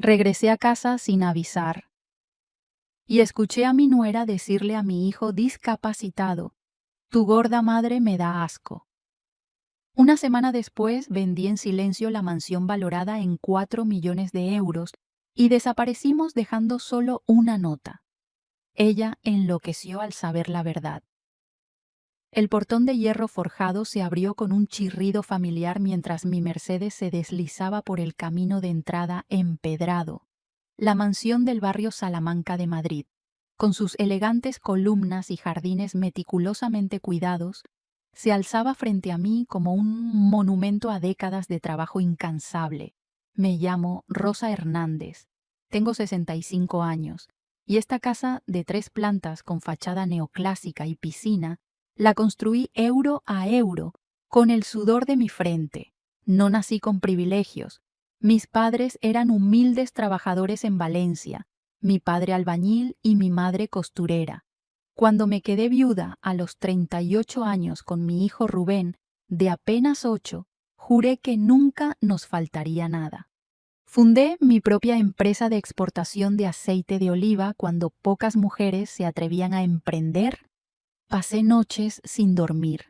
Regresé a casa sin avisar y escuché a mi nuera decirle a mi hijo discapacitado: «Tu gorda madre me da asco». Una semana después vendí en silencio la mansión valorada en 4 millones de euros y desaparecimos dejando solo una nota. Ella enloqueció al saber la verdad. El portón de hierro forjado se abrió con un chirrido familiar mientras mi Mercedes se deslizaba por el camino de entrada empedrado. La mansión del barrio Salamanca de Madrid, con sus elegantes columnas y jardines meticulosamente cuidados, se alzaba frente a mí como un monumento a décadas de trabajo incansable. Me llamo Rosa Hernández, tengo 65 años, y esta casa de 3 plantas con fachada neoclásica y piscina la construí euro a euro, con el sudor de mi frente. No nací con privilegios. Mis padres eran humildes trabajadores en Valencia, mi padre albañil y mi madre costurera. Cuando me quedé viuda a los 38 años con mi hijo Rubén, de apenas 8, juré que nunca nos faltaría nada. Fundé mi propia empresa de exportación de aceite de oliva cuando pocas mujeres se atrevían a emprender. Pasé noches sin dormir.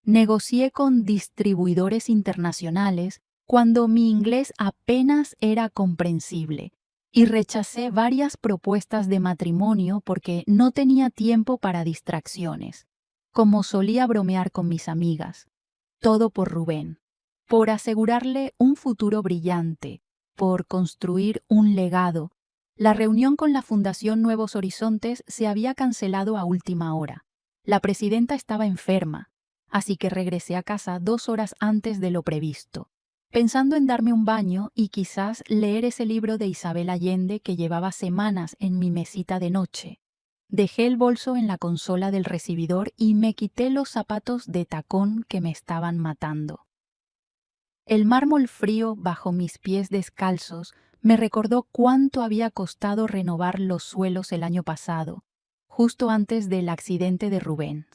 Negocié con distribuidores internacionales cuando mi inglés apenas era comprensible y rechacé varias propuestas de matrimonio porque no tenía tiempo para distracciones, como solía bromear con mis amigas. Todo por Rubén, por asegurarle un futuro brillante, por construir un legado. La reunión con la Fundación Nuevos Horizontes se había cancelado a última hora. La presidenta estaba enferma, así que regresé a casa 2 horas antes de lo previsto, pensando en darme un baño y quizás leer ese libro de Isabel Allende que llevaba semanas en mi mesita de noche. Dejé el bolso en la consola del recibidor y me quité los zapatos de tacón que me estaban matando. El mármol frío bajo mis pies descalzos me recordó cuánto había costado renovar los suelos el año pasado, justo antes del accidente de Rubén.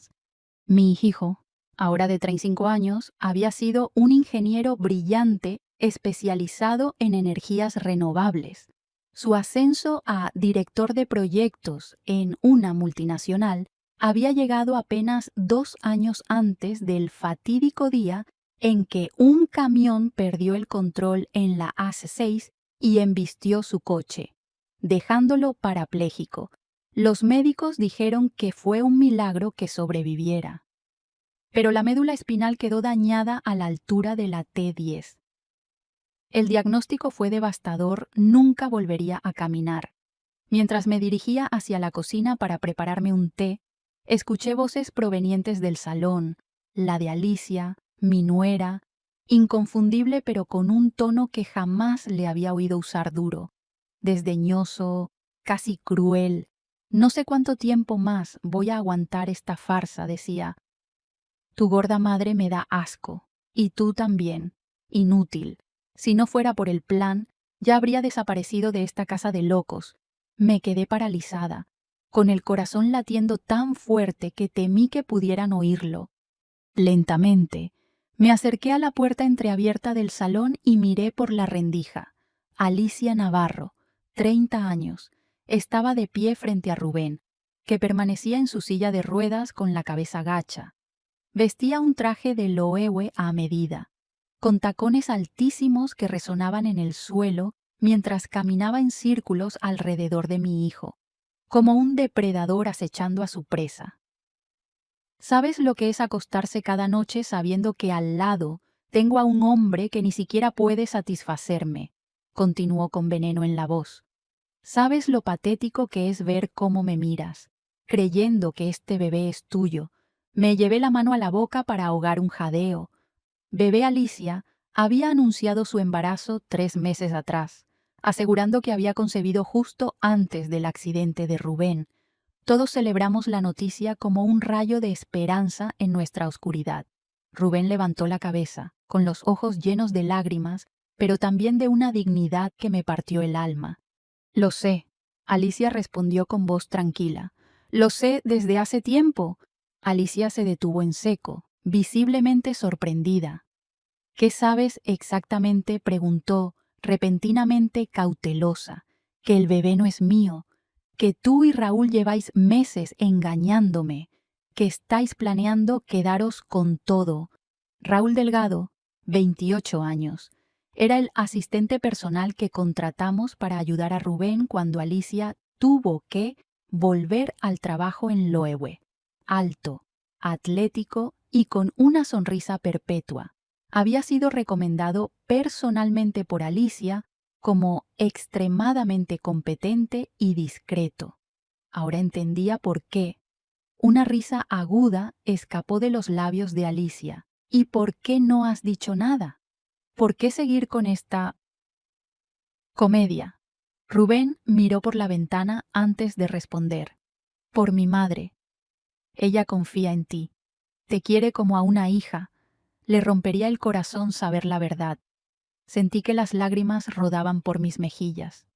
Mi hijo, ahora de 35 años, había sido un ingeniero brillante especializado en energías renovables. Su ascenso a director de proyectos en una multinacional había llegado apenas 2 años antes del fatídico día en que un camión perdió el control en la A6 y embistió su coche, dejándolo parapléjico. Los médicos dijeron que fue un milagro que sobreviviera. Pero la médula espinal quedó dañada a la altura de la T10. El diagnóstico fue devastador, nunca volvería a caminar. Mientras me dirigía hacia la cocina para prepararme un té, escuché voces provenientes del salón, la de Alicia, mi nuera, inconfundible pero con un tono que jamás le había oído usar duro, desdeñoso, casi cruel. No sé cuánto tiempo más voy a aguantar esta farsa, decía. Tu gorda madre me da asco, y tú también, inútil. Si no fuera por el plan, ya habría desaparecido de esta casa de locos. Me quedé paralizada, con el corazón latiendo tan fuerte que temí que pudieran oírlo. Lentamente, me acerqué a la puerta entreabierta del salón y miré por la rendija. Alicia Navarro, 30 años, estaba de pie frente a Rubén, que permanecía en su silla de ruedas con la cabeza gacha. Vestía un traje de loewe a medida, con tacones altísimos que resonaban en el suelo mientras caminaba en círculos alrededor de mi hijo, como un depredador acechando a su presa. ¿Sabes lo que es acostarse cada noche sabiendo que al lado tengo a un hombre que ni siquiera puede satisfacerme? Continuó con veneno en la voz. ¿Sabes lo patético que es ver cómo me miras, creyendo que este bebé es tuyo? Me llevé la mano a la boca para ahogar un jadeo. Bebé Alicia había anunciado su embarazo 3 meses atrás, asegurando que había concebido justo antes del accidente de Rubén. Todos celebramos la noticia como un rayo de esperanza en nuestra oscuridad. Rubén levantó la cabeza, con los ojos llenos de lágrimas, pero también de una dignidad que me partió el alma. Lo sé, Alicia respondió con voz tranquila. Lo sé desde hace tiempo. Alicia se detuvo en seco, visiblemente sorprendida. ¿Qué sabes exactamente?, preguntó, repentinamente cautelosa, que el bebé no es mío, que tú y Raúl lleváis meses engañándome, que estáis planeando quedaros con todo. Raúl Delgado, 28 años. Era el asistente personal que contratamos para ayudar a Rubén cuando Alicia tuvo que volver al trabajo en Loewe. Alto, atlético y con una sonrisa perpetua. Había sido recomendado personalmente por Alicia como extremadamente competente y discreto. Ahora entendía por qué. Una risa aguda escapó de los labios de Alicia. ¿Y por qué no has dicho nada? ¿Por qué seguir con esta comedia? Rubén miró por la ventana antes de responder. Por mi madre. Ella confía en ti. Te quiere como a una hija. Le rompería el corazón saber la verdad. Sentí que las lágrimas rodaban por mis mejillas.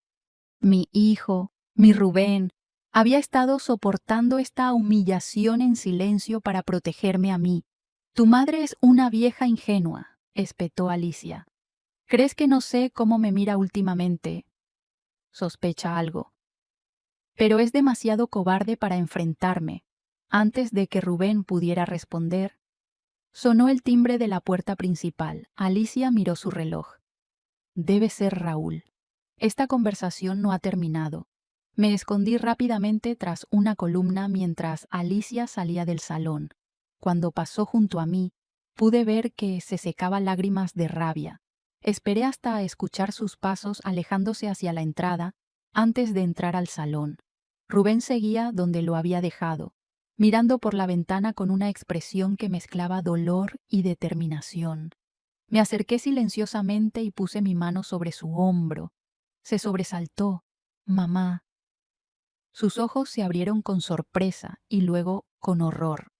Mi hijo, mi Rubén, había estado soportando esta humillación en silencio para protegerme a mí. Tu madre es una vieja ingenua, espetó Alicia. ¿Crees que no sé cómo me mira últimamente? Sospecha algo. Pero es demasiado cobarde para enfrentarme. Antes de que Rubén pudiera responder, sonó el timbre de la puerta principal. Alicia miró su reloj. Debe ser Raúl. Esta conversación no ha terminado. Me escondí rápidamente tras una columna mientras Alicia salía del salón. Cuando pasó junto a mí, pude ver que se secaba lágrimas de rabia. Esperé hasta escuchar sus pasos alejándose hacia la entrada antes de entrar al salón. Rubén seguía donde lo había dejado, mirando por la ventana con una expresión que mezclaba dolor y determinación. Me acerqué silenciosamente y puse mi mano sobre su hombro. Se sobresaltó. Mamá. Sus ojos se abrieron con sorpresa y luego con horror.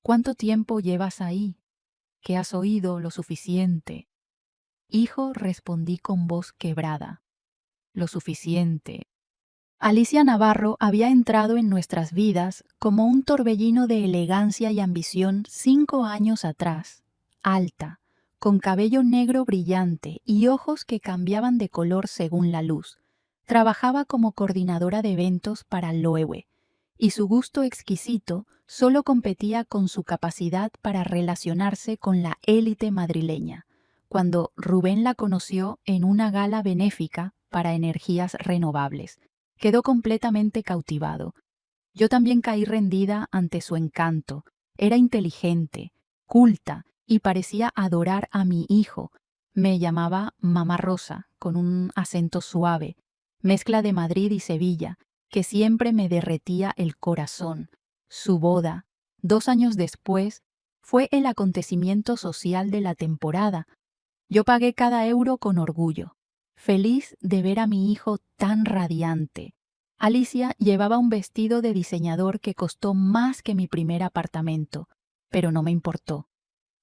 ¿Cuánto tiempo llevas ahí? ¿Que has oído lo suficiente? Hijo, respondí con voz quebrada. Lo suficiente. Alicia Navarro había entrado en nuestras vidas como un torbellino de elegancia y ambición 5 años atrás. Alta, con cabello negro brillante y ojos que cambiaban de color según la luz. Trabajaba como coordinadora de eventos para Loewe, y su gusto exquisito solo competía con su capacidad para relacionarse con la élite madrileña. Cuando Rubén la conoció en una gala benéfica para energías renovables, quedó completamente cautivado. Yo también caí rendida ante su encanto. Era inteligente, culta y parecía adorar a mi hijo. Me llamaba Mamá Rosa, con un acento suave, mezcla de Madrid y Sevilla, que siempre me derretía el corazón. Su boda, 2 años después, fue el acontecimiento social de la temporada. Yo pagué cada euro con orgullo, feliz de ver a mi hijo tan radiante. Alicia llevaba un vestido de diseñador que costó más que mi primer apartamento, pero no me importó.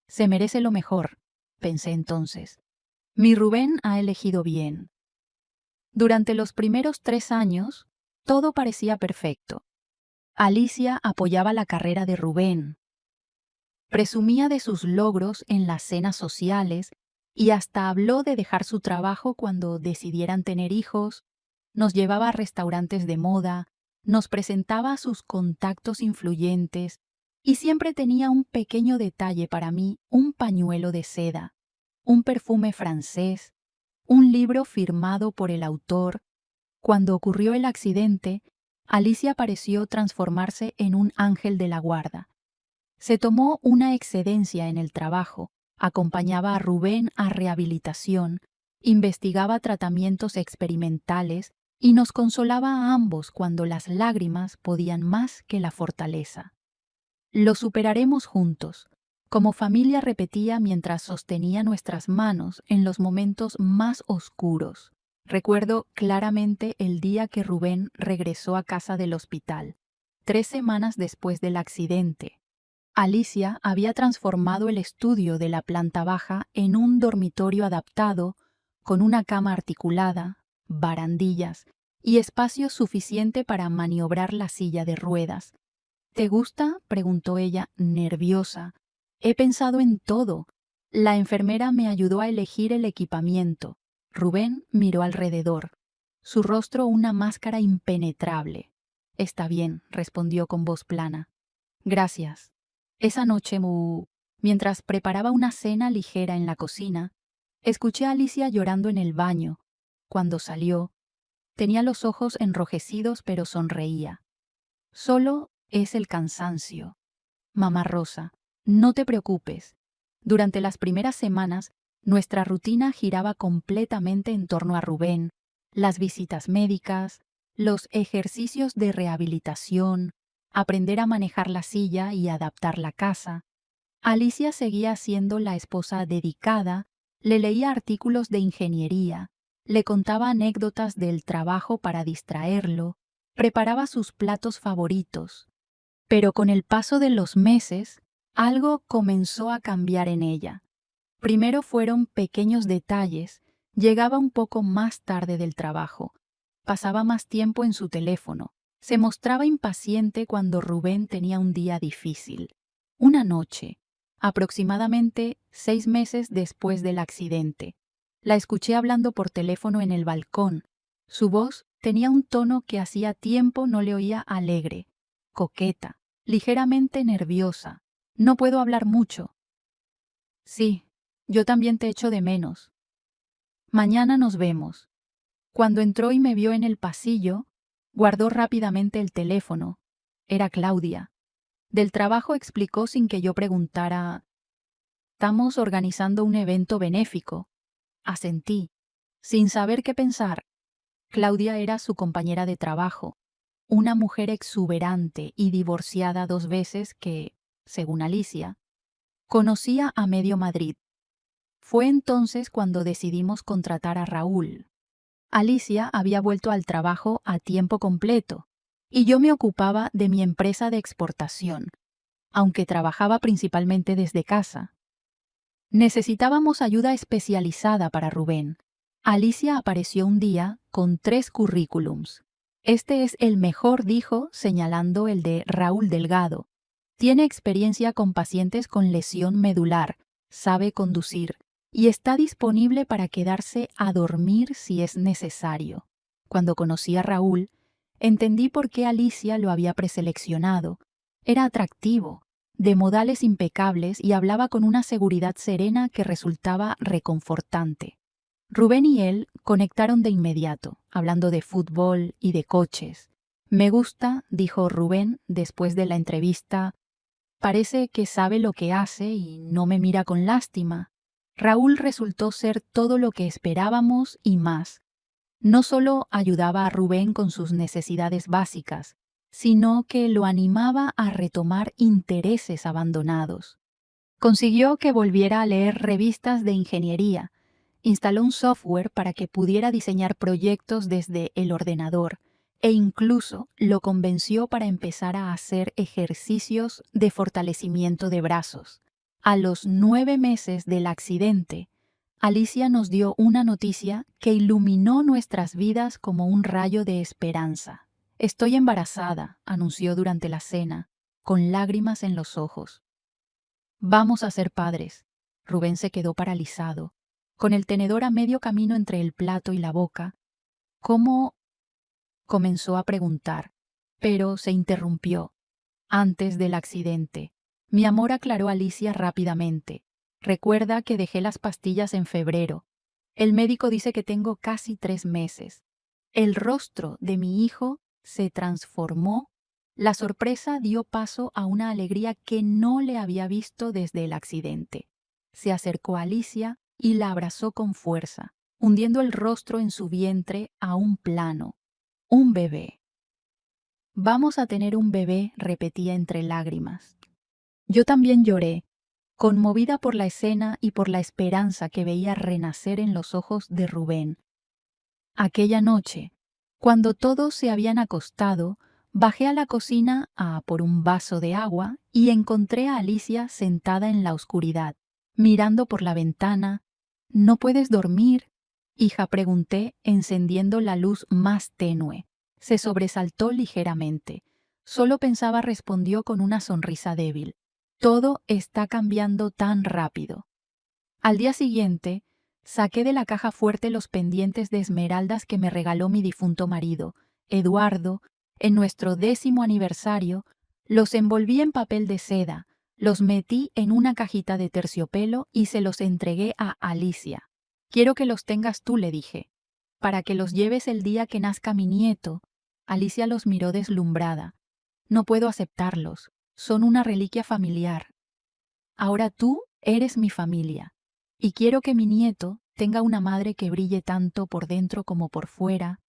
Se merece lo mejor, pensé entonces. Mi Rubén ha elegido bien. Durante los primeros 3 años, todo parecía perfecto. Alicia apoyaba la carrera de Rubén, presumía de sus logros en las cenas sociales y hasta habló de dejar su trabajo cuando decidieran tener hijos. Nos llevaba a restaurantes de moda, nos presentaba a sus contactos influyentes y siempre tenía un pequeño detalle para mí, un pañuelo de seda, un perfume francés, un libro firmado por el autor. Cuando ocurrió el accidente, Alicia pareció transformarse en un ángel de la guarda. Se tomó una excedencia en el trabajo, acompañaba a Rubén a rehabilitación, investigaba tratamientos experimentales y nos consolaba a ambos cuando las lágrimas podían más que la fortaleza. Lo superaremos juntos, como familia, repetía mientras sostenía nuestras manos en los momentos más oscuros. Recuerdo claramente el día que Rubén regresó a casa del hospital, 3 semanas después del accidente. Alicia había transformado el estudio de la planta baja en un dormitorio adaptado, con una cama articulada, barandillas y espacio suficiente para maniobrar la silla de ruedas. ¿Te gusta?, preguntó ella, nerviosa. He pensado en todo. La enfermera me ayudó a elegir el equipamiento. Rubén miró alrededor, su rostro una máscara impenetrable. «Está bien», respondió con voz plana. «Gracias». Esa noche, mientras preparaba una cena ligera en la cocina, escuché a Alicia llorando en el baño. Cuando salió, tenía los ojos enrojecidos pero sonreía. «Solo es el cansancio. Mamá Rosa, no te preocupes. Durante las primeras semanas, nuestra rutina giraba completamente en torno a Rubén, las visitas médicas, los ejercicios de rehabilitación, aprender a manejar la silla y adaptar la casa. Alicia seguía siendo la esposa dedicada, le leía artículos de ingeniería, le contaba anécdotas del trabajo para distraerlo, preparaba sus platos favoritos. Pero con el paso de los meses, algo comenzó a cambiar en ella. Primero fueron pequeños detalles, llegaba un poco más tarde del trabajo, pasaba más tiempo en su teléfono, se mostraba impaciente cuando Rubén tenía un día difícil. Una noche, aproximadamente 6 meses después del accidente, la escuché hablando por teléfono en el balcón. Su voz tenía un tono que hacía tiempo no le oía alegre, coqueta, ligeramente nerviosa. «No puedo hablar mucho». «Sí, yo también te echo de menos. Mañana nos vemos». Cuando entró y me vio en el pasillo, guardó rápidamente el teléfono. Era Claudia. Del trabajo explicó sin que yo preguntara: «Estamos organizando un evento benéfico». Asentí, sin saber qué pensar. Claudia era su compañera de trabajo, una mujer exuberante y divorciada 2 veces que, según Alicia, conocía a medio Madrid. Fue entonces cuando decidimos contratar a Raúl. Alicia había vuelto al trabajo a tiempo completo y yo me ocupaba de mi empresa de exportación, aunque trabajaba principalmente desde casa. Necesitábamos ayuda especializada para Rubén. Alicia apareció un día con 3 currículums. «Este es el mejor», dijo, señalando el de Raúl Delgado. «Tiene experiencia con pacientes con lesión medular, sabe conducir y está disponible para quedarse a dormir si es necesario». Cuando conocí a Raúl, entendí por qué Alicia lo había preseleccionado. Era atractivo, de modales impecables y hablaba con una seguridad serena que resultaba reconfortante. Rubén y él conectaron de inmediato, hablando de fútbol y de coches. «Me gusta», dijo Rubén después de la entrevista. «Parece que sabe lo que hace y no me mira con lástima». Raúl resultó ser todo lo que esperábamos y más. No solo ayudaba a Rubén con sus necesidades básicas, sino que lo animaba a retomar intereses abandonados. Consiguió que volviera a leer revistas de ingeniería, instaló un software para que pudiera diseñar proyectos desde el ordenador e incluso lo convenció para empezar a hacer ejercicios de fortalecimiento de brazos. A los 9 meses del accidente, Alicia nos dio una noticia que iluminó nuestras vidas como un rayo de esperanza. «Estoy embarazada», anunció durante la cena, con lágrimas en los ojos. «Vamos a ser padres». Rubén se quedó paralizado, con el tenedor a medio camino entre el plato y la boca. «¿Cómo?», comenzó a preguntar, pero se interrumpió. «Antes del accidente». Mi amor, aclaró Alicia rápidamente. «Recuerda que dejé las pastillas en febrero. El médico dice que tengo casi 3 meses». El rostro de mi hijo se transformó. La sorpresa dio paso a una alegría que no le había visto desde el accidente. Se acercó a Alicia y la abrazó con fuerza, hundiendo el rostro en su vientre a un plano. «Un bebé». «Vamos a tener un bebé», repetía entre lágrimas. Yo también lloré, conmovida por la escena y por la esperanza que veía renacer en los ojos de Rubén. Aquella noche, cuando todos se habían acostado, bajé a la cocina a por un vaso de agua y encontré a Alicia sentada en la oscuridad, mirando por la ventana. «¿No puedes dormir?», hija, pregunté, encendiendo la luz más tenue. Se sobresaltó ligeramente. «Solo pensaba», respondió con una sonrisa débil. «Todo está cambiando tan rápido». Al día siguiente, Saqué de la caja fuerte los pendientes de esmeraldas que me regaló mi difunto marido, Eduardo, en nuestro 10º aniversario. Los envolví en papel de seda, los metí en una cajita de terciopelo y se los entregué a Alicia. Quiero que los tengas tú, le dije, para que los lleves el día que nazca mi nieto. Alicia los miró deslumbrada. No puedo aceptarlos, son una reliquia familiar. Ahora tú eres mi familia, y quiero que mi nieto tenga una madre que brille tanto por dentro como por fuera.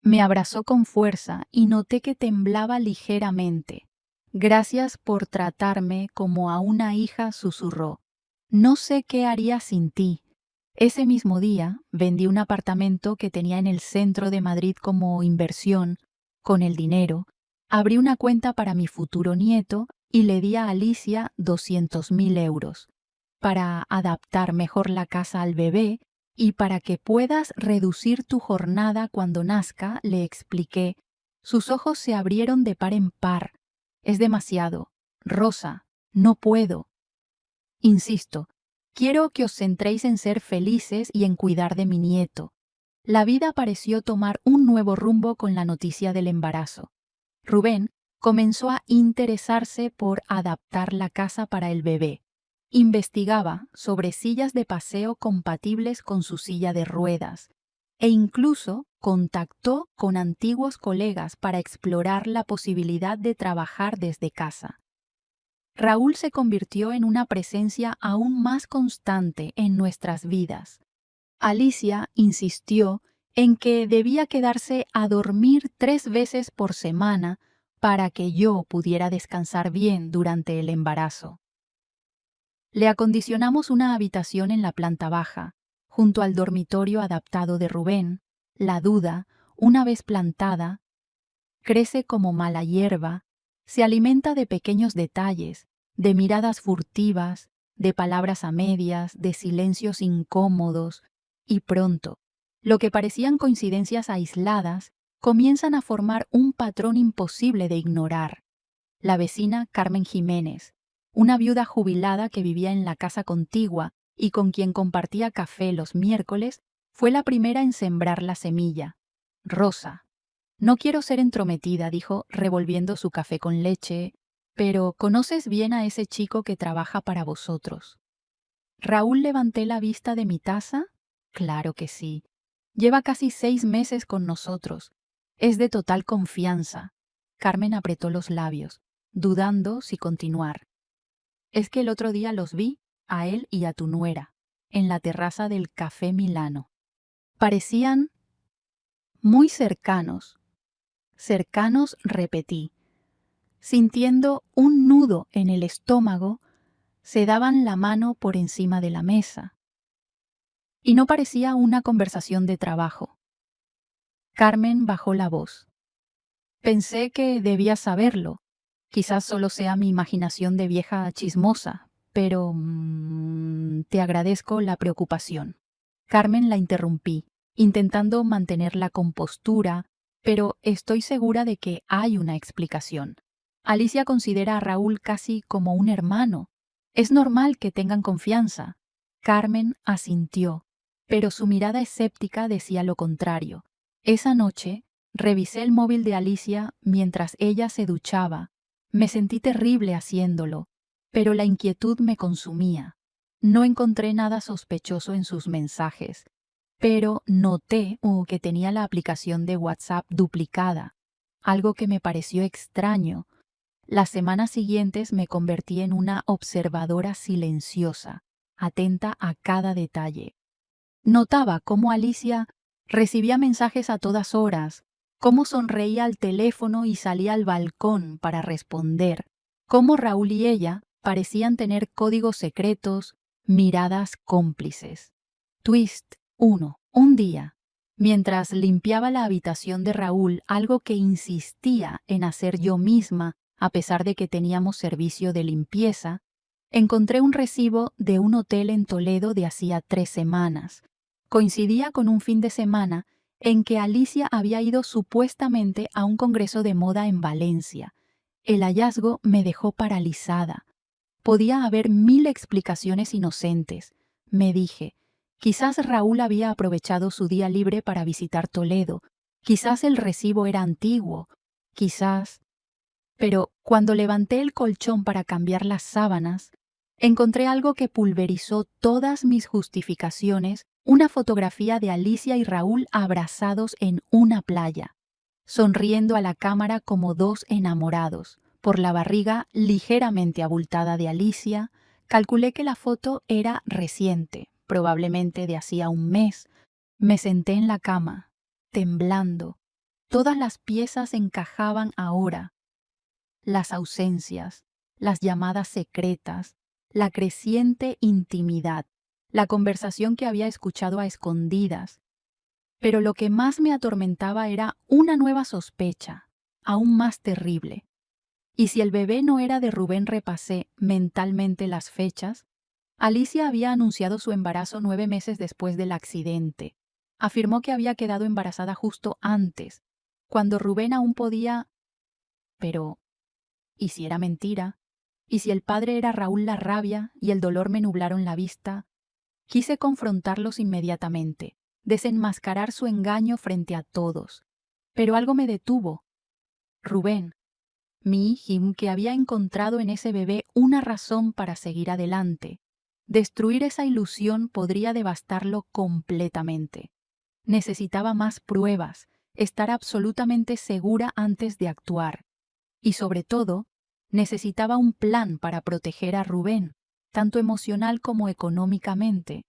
Me abrazó con fuerza y noté que temblaba ligeramente. Gracias por tratarme como a una hija, susurró. No sé qué haría sin ti. Ese mismo día vendí un apartamento que tenía en el centro de Madrid como inversión. Con el dinero, abrí una cuenta para mi futuro nieto y le di a Alicia 200.000 euros para adaptar mejor la casa al bebé y para que puedas reducir tu jornada cuando nazca, le expliqué. Sus ojos se abrieron de par en par. Es demasiado. Rosa, no puedo. Insisto, quiero que os centréis en ser felices y en cuidar de mi nieto. La vida pareció tomar un nuevo rumbo con la noticia del embarazo. Rubén comenzó a interesarse por adaptar la casa para el bebé. Investigaba sobre sillas de paseo compatibles con su silla de ruedas e incluso contactó con antiguos colegas para explorar la posibilidad de trabajar desde casa. Raúl se convirtió en una presencia aún más constante en nuestras vidas. Alicia insistió en que debía quedarse a dormir 3 veces por semana para que yo pudiera descansar bien durante el embarazo. Le acondicionamos una habitación en la planta baja, junto al dormitorio adaptado de Rubén. La duda, una vez plantada, crece como mala hierba, se alimenta de pequeños detalles, de miradas furtivas, de palabras a medias, de silencios incómodos, y pronto, lo que parecían coincidencias aisladas, comienzan a formar un patrón imposible de ignorar. La vecina Carmen Jiménez, una viuda jubilada que vivía en la casa contigua y con quien compartía café los miércoles, fue la primera en sembrar la semilla. Rosa. No quiero ser entrometida, dijo, revolviendo su café con leche, pero ¿conoces bien a ese chico que trabaja para vosotros? Raúl, levanté la vista de mi taza. Claro que sí. Lleva casi 6 meses con nosotros. Es de total confianza. Carmen apretó los labios, dudando si continuar. Es que el otro día los vi, a él y a tu nuera, en la terraza del Café Milano. Parecían muy cercanos. Cercanos, repetí. Sintiendo un nudo en el estómago, se daban la mano por encima de la mesa. Y no parecía una conversación de trabajo. Carmen bajó la voz. Pensé que debías saberlo. Quizás solo sea mi imaginación de vieja chismosa, pero te agradezco la preocupación. Carmen, la interrumpí, intentando mantener la compostura, pero estoy segura de que hay una explicación. Alicia considera a Raúl casi como un hermano. Es normal que tengan confianza. Carmen asintió, pero su mirada escéptica decía lo contrario. Esa noche, revisé el móvil de Alicia mientras ella se duchaba. Me sentí terrible haciéndolo, pero la inquietud me consumía. No encontré nada sospechoso en sus mensajes, pero noté que tenía la aplicación de WhatsApp duplicada, algo que me pareció extraño. Las semanas siguientes me convertí en una observadora silenciosa, atenta a cada detalle. Notaba cómo Alicia recibía mensajes a todas horas, cómo sonreía al teléfono y salía al balcón para responder, cómo Raúl y ella parecían tener códigos secretos, miradas cómplices. Twist 1. Un día, mientras limpiaba la habitación de Raúl, algo que insistía en hacer yo misma, a pesar de que teníamos servicio de limpieza, encontré un recibo de un hotel en Toledo de hacía 3 semanas. Coincidía con un fin de semana en que Alicia había ido supuestamente a un congreso de moda en Valencia. El hallazgo me dejó paralizada. Podía haber 1000 explicaciones inocentes, me dije, Quizás Raúl había aprovechado su día libre para visitar Toledo, quizás el recibo era antiguo, quizás... Pero cuando levanté el colchón para cambiar las sábanas, encontré algo que pulverizó todas mis justificaciones, una fotografía de Alicia y Raúl abrazados en una playa, sonriendo a la cámara como dos enamorados. Por la barriga ligeramente abultada de Alicia, calculé que la foto era reciente, probablemente de hacía un mes. Me senté en la cama, temblando. Todas las piezas encajaban ahora. Las ausencias, las llamadas secretas, la creciente intimidad, la conversación que había escuchado a escondidas. Pero lo que más me atormentaba era una nueva sospecha, aún más terrible. Y si el bebé no era de Rubén, repasé mentalmente las fechas. Alicia había anunciado su embarazo 9 meses después del accidente. Afirmó que había quedado embarazada justo antes, cuando Rubén aún podía... Pero, ¿y si era mentira? ¿Y si el padre era Raúl Larrabia y el dolor me nublaron la vista? Quise confrontarlos inmediatamente, desenmascarar su engaño frente a todos. Pero algo me detuvo. Rubén, mi hijo, que había encontrado en ese bebé una razón para seguir adelante. Destruir esa ilusión podría devastarlo completamente. Necesitaba más pruebas, estar absolutamente segura antes de actuar. Y sobre todo, necesitaba un plan para proteger a Rubén, tanto emocional como económicamente.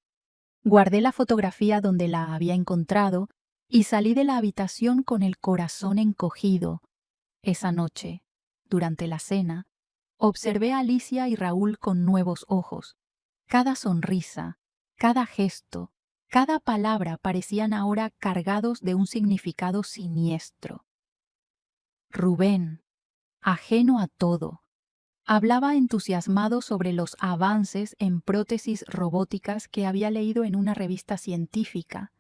Guardé la fotografía donde la había encontrado y salí de la habitación con el corazón encogido. Esa noche, durante la cena, observé a Alicia y Raúl con nuevos ojos. Cada sonrisa, cada gesto, cada palabra parecían ahora cargados de un significado siniestro. Rubén, ajeno a todo, hablaba entusiasmado sobre los avances en prótesis robóticas que había leído en una revista científica.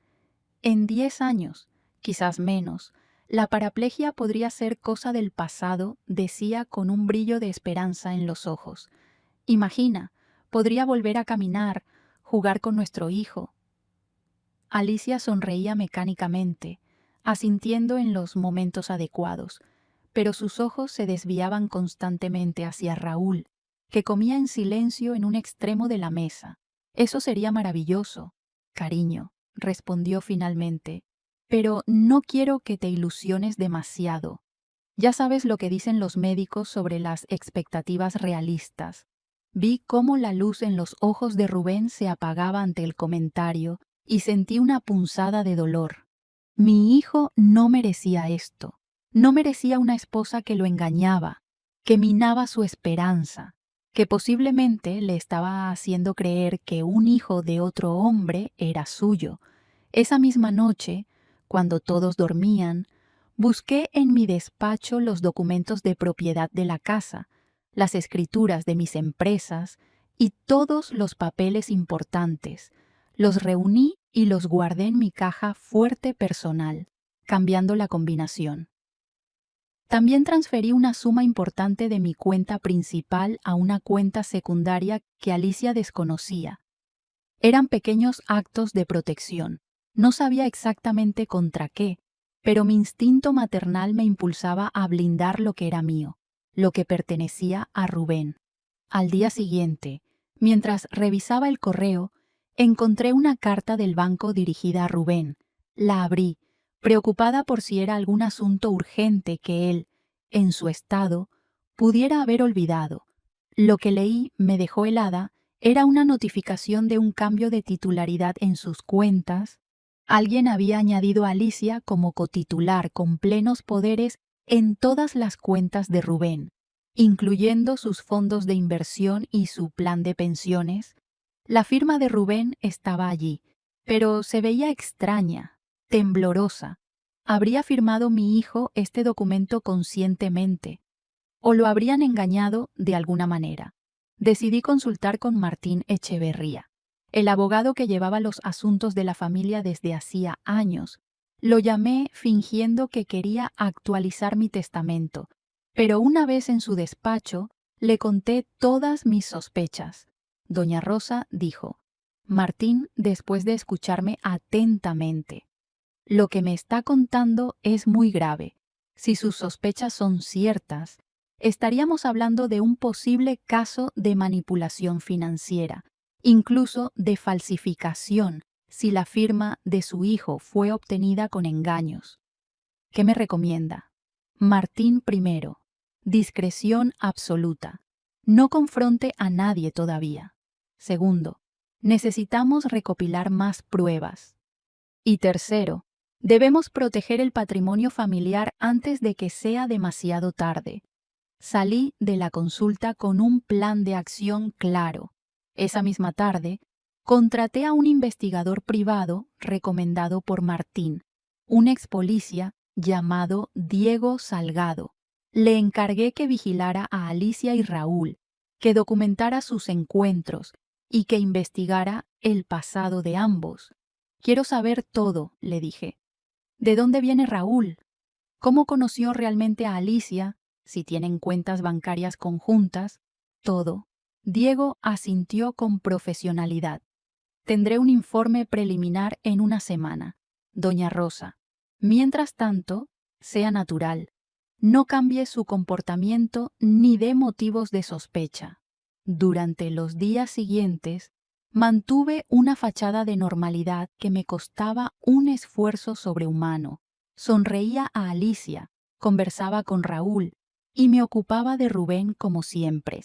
En 10 años, quizás menos, la paraplegia podría ser cosa del pasado, decía con un brillo de esperanza en los ojos. Imagina, podría volver a caminar, jugar con nuestro hijo. Alicia sonreía mecánicamente, asintiendo en los momentos adecuados, pero sus ojos se desviaban constantemente hacia Raúl, que comía en silencio en un extremo de la mesa. Eso sería maravilloso, cariño, respondió finalmente, pero no quiero que te ilusiones demasiado. Ya sabes lo que dicen los médicos sobre las expectativas realistas. Vi cómo la luz en los ojos de Rubén se apagaba ante el comentario y sentí una punzada de dolor. Mi hijo no merecía esto. No merecía una esposa que lo engañaba, que minaba su esperanza, que posiblemente le estaba haciendo creer que un hijo de otro hombre era suyo. Esa misma noche, cuando todos dormían, busqué en mi despacho los documentos de propiedad de la casa, las escrituras de mis empresas y todos los papeles importantes. Los reuní y los guardé en mi caja fuerte personal, cambiando la combinación. También transferí una suma importante de mi cuenta principal a una cuenta secundaria que Alicia desconocía. Eran pequeños actos de protección. No sabía exactamente contra qué, pero mi instinto maternal me impulsaba a blindar lo que era mío, lo que pertenecía a Rubén. Al día siguiente, mientras revisaba el correo, encontré una carta del banco dirigida a Rubén. La abrí, preocupada por si era algún asunto urgente que él, en su estado, pudiera haber olvidado. Lo que leí me dejó helada. Era una notificación de un cambio de titularidad en sus cuentas. Alguien había añadido a Alicia como cotitular con plenos poderes en todas las cuentas de Rubén, incluyendo sus fondos de inversión y su plan de pensiones. La firma de Rubén estaba allí, pero se veía extraña, temblorosa. ¿Habría firmado mi hijo este documento conscientemente? ¿O lo habrían engañado de alguna manera? Decidí consultar con Martín Echeverría, el abogado que llevaba los asuntos de la familia desde hacía años. Lo llamé fingiendo que quería actualizar mi testamento, pero una vez en su despacho le conté todas mis sospechas. Doña Rosa dijo: Martín, después de escucharme atentamente. Lo que me está contando es muy grave. Si sus sospechas son ciertas, estaríamos hablando de un posible caso de manipulación financiera, incluso de falsificación, si la firma de su hijo fue obtenida con engaños. ¿Qué me recomienda? Martín primero. Discreción absoluta. No confronte a nadie todavía. Segundo, necesitamos recopilar más pruebas. Y tercero, debemos proteger el patrimonio familiar antes de que sea demasiado tarde. Salí de la consulta con un plan de acción claro. Esa misma tarde, contraté a un investigador privado recomendado por Martín, un ex policía llamado Diego Salgado. Le encargué que vigilara a Alicia y Raúl, que documentara sus encuentros y que investigara el pasado de ambos. Quiero saber todo, le dije. ¿De dónde viene Raúl? ¿Cómo conoció realmente a Alicia? Si tienen cuentas bancarias conjuntas, todo. Diego asintió con profesionalidad. Tendré un informe preliminar en una semana. Doña Rosa. Mientras tanto, sea natural. No cambie su comportamiento ni dé motivos de sospecha. Durante los días siguientes, mantuve una fachada de normalidad que me costaba un esfuerzo sobrehumano. Sonreía a Alicia, conversaba con Raúl y me ocupaba de Rubén como siempre.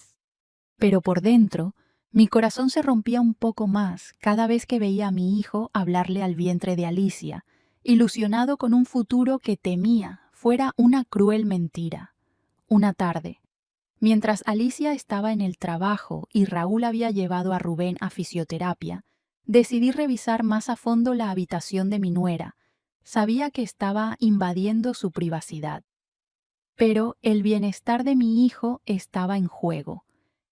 Pero por dentro, mi corazón se rompía un poco más cada vez que veía a mi hijo hablarle al vientre de Alicia, ilusionado con un futuro que temía fuera una cruel mentira. Una tarde, mientras Alicia estaba en el trabajo y Raúl había llevado a Rubén a fisioterapia, decidí revisar más a fondo la habitación de mi nuera. Sabía que estaba invadiendo su privacidad. Pero el bienestar de mi hijo estaba en juego.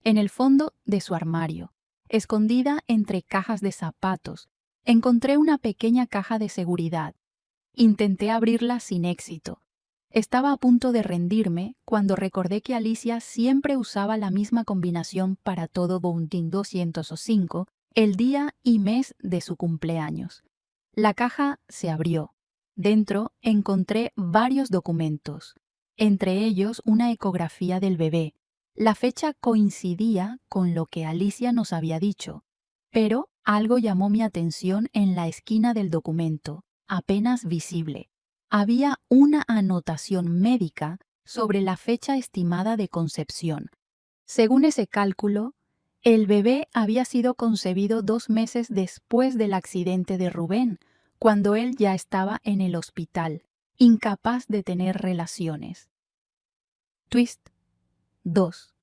En el fondo de su armario, escondida entre cajas de zapatos, encontré una pequeña caja de seguridad. Intenté abrirla sin éxito. Estaba a punto de rendirme cuando recordé que Alicia siempre usaba la misma combinación para todo Boundin 205, el día y mes de su cumpleaños. La caja se abrió. Dentro encontré varios documentos, entre ellos una ecografía del bebé. La fecha coincidía con lo que Alicia nos había dicho, pero algo llamó mi atención en la esquina del documento, apenas visible. Había una anotación médica sobre la fecha estimada de concepción. Según ese cálculo, el bebé había sido concebido 2 meses después del accidente de Rubén, cuando él ya estaba en el hospital, incapaz de tener relaciones. Twist 2.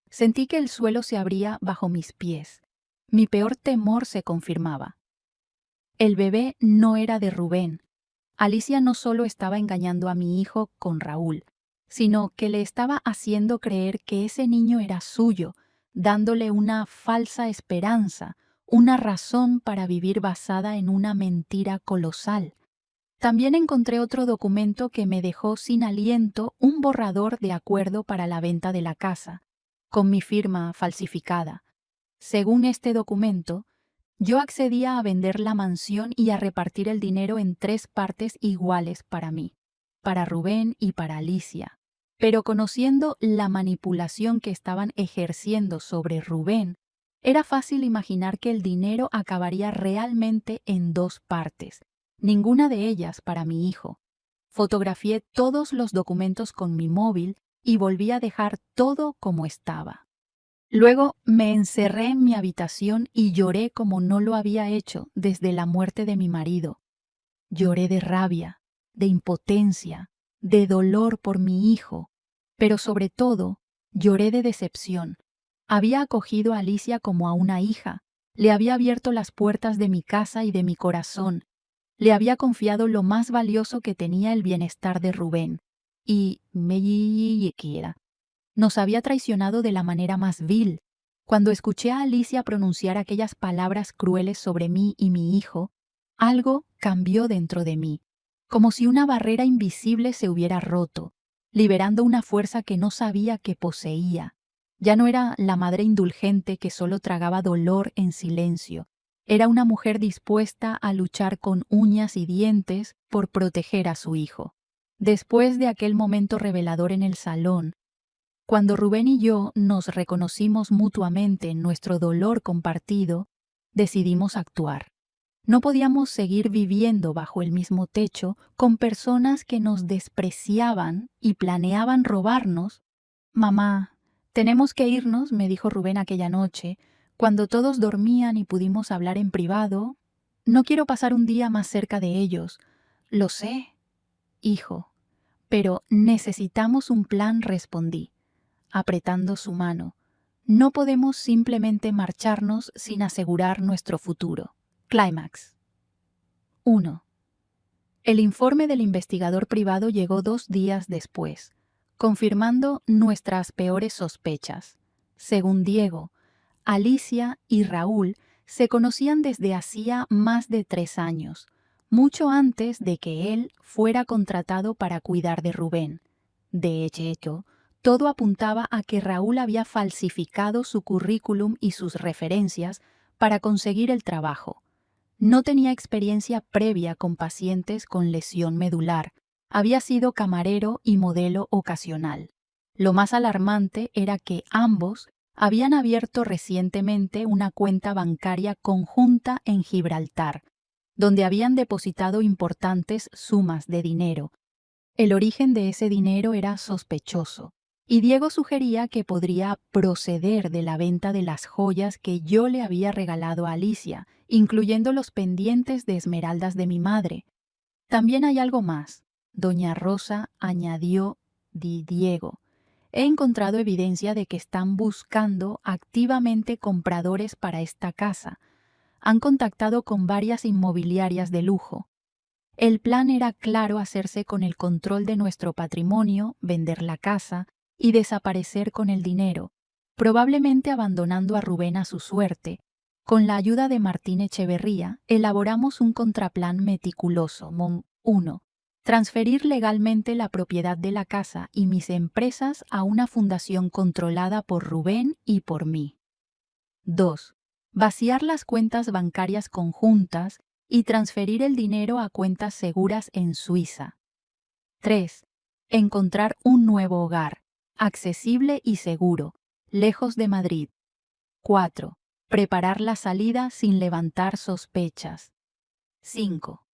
Sentí que el suelo se abría bajo mis pies. Mi peor temor se confirmaba. El bebé no era de Rubén. Alicia no solo estaba engañando a mi hijo con Raúl, sino que le estaba haciendo creer que ese niño era suyo, dándole una falsa esperanza, una razón para vivir basada en una mentira colosal. También encontré otro documento que me dejó sin aliento, un borrador de acuerdo para la venta de la casa, con mi firma falsificada. Según este documento, yo accedía a vender la mansión y a repartir el dinero en 3 partes iguales para mí, para Rubén y para Alicia. Pero conociendo la manipulación que estaban ejerciendo sobre Rubén, era fácil imaginar que el dinero acabaría realmente en 2 partes, ninguna de ellas para mi hijo. Fotografié todos los documentos con mi móvil y volví a dejar todo como estaba. Luego me encerré en mi habitación y lloré como no lo había hecho desde la muerte de mi marido. Lloré de rabia, de impotencia, de dolor por mi hijo, pero sobre todo lloré de decepción. Había acogido a Alicia como a una hija, le había abierto las puertas de mi casa y de mi corazón, le había confiado lo más valioso que tenía, el bienestar de Rubén, y nos había traicionado de la manera más vil. Cuando escuché a Alicia pronunciar aquellas palabras crueles sobre mí y mi hijo, algo cambió dentro de mí, como si una barrera invisible se hubiera roto, liberando una fuerza que no sabía que poseía. Ya no era la madre indulgente que solo tragaba dolor en silencio. Era una mujer dispuesta a luchar con uñas y dientes por proteger a su hijo. Después de aquel momento revelador en el salón, cuando Rubén y yo nos reconocimos mutuamente en nuestro dolor compartido, decidimos actuar. No podíamos seguir viviendo bajo el mismo techo con personas que nos despreciaban y planeaban robarnos. «Mamá, tenemos que irnos», me dijo Rubén aquella noche, cuando todos dormían y pudimos hablar en privado. «No quiero pasar un día más cerca de ellos». «Lo sé, hijo, pero necesitamos un plan», respondí, apretando su mano. «No podemos simplemente marcharnos sin asegurar nuestro futuro». Clímax. 1. El informe del investigador privado llegó 2 días después, confirmando nuestras peores sospechas. Según Diego, Alicia y Raúl se conocían desde hacía más de 3 años, mucho antes de que él fuera contratado para cuidar de Rubén. De hecho, todo apuntaba a que Raúl había falsificado su currículum y sus referencias para conseguir el trabajo. No tenía experiencia previa con pacientes con lesión medular. Había sido camarero y modelo ocasional. Lo más alarmante era que ambos habían abierto recientemente una cuenta bancaria conjunta en Gibraltar, donde habían depositado importantes sumas de dinero. El origen de ese dinero era sospechoso, y Diego sugería que podría proceder de la venta de las joyas que yo le había regalado a Alicia, incluyendo los pendientes de esmeraldas de mi madre. «También hay algo más», doña Rosa añadió Diego. «He encontrado evidencia de que están buscando activamente compradores para esta casa. Han contactado con varias inmobiliarias de lujo. El plan era claro: hacerse con el control de nuestro patrimonio, vender la casa y desaparecer con el dinero, probablemente abandonando a Rubén a su suerte. Con la ayuda de Martín Echeverría, elaboramos un contraplan meticuloso. 1. Transferir legalmente la propiedad de la casa y mis empresas a una fundación controlada por Rubén y por mí. 2. Vaciar las cuentas bancarias conjuntas y transferir el dinero a cuentas seguras en Suiza. 3. Encontrar un nuevo hogar, accesible y seguro, lejos de Madrid. 4. Preparar la salida sin levantar sospechas. 5.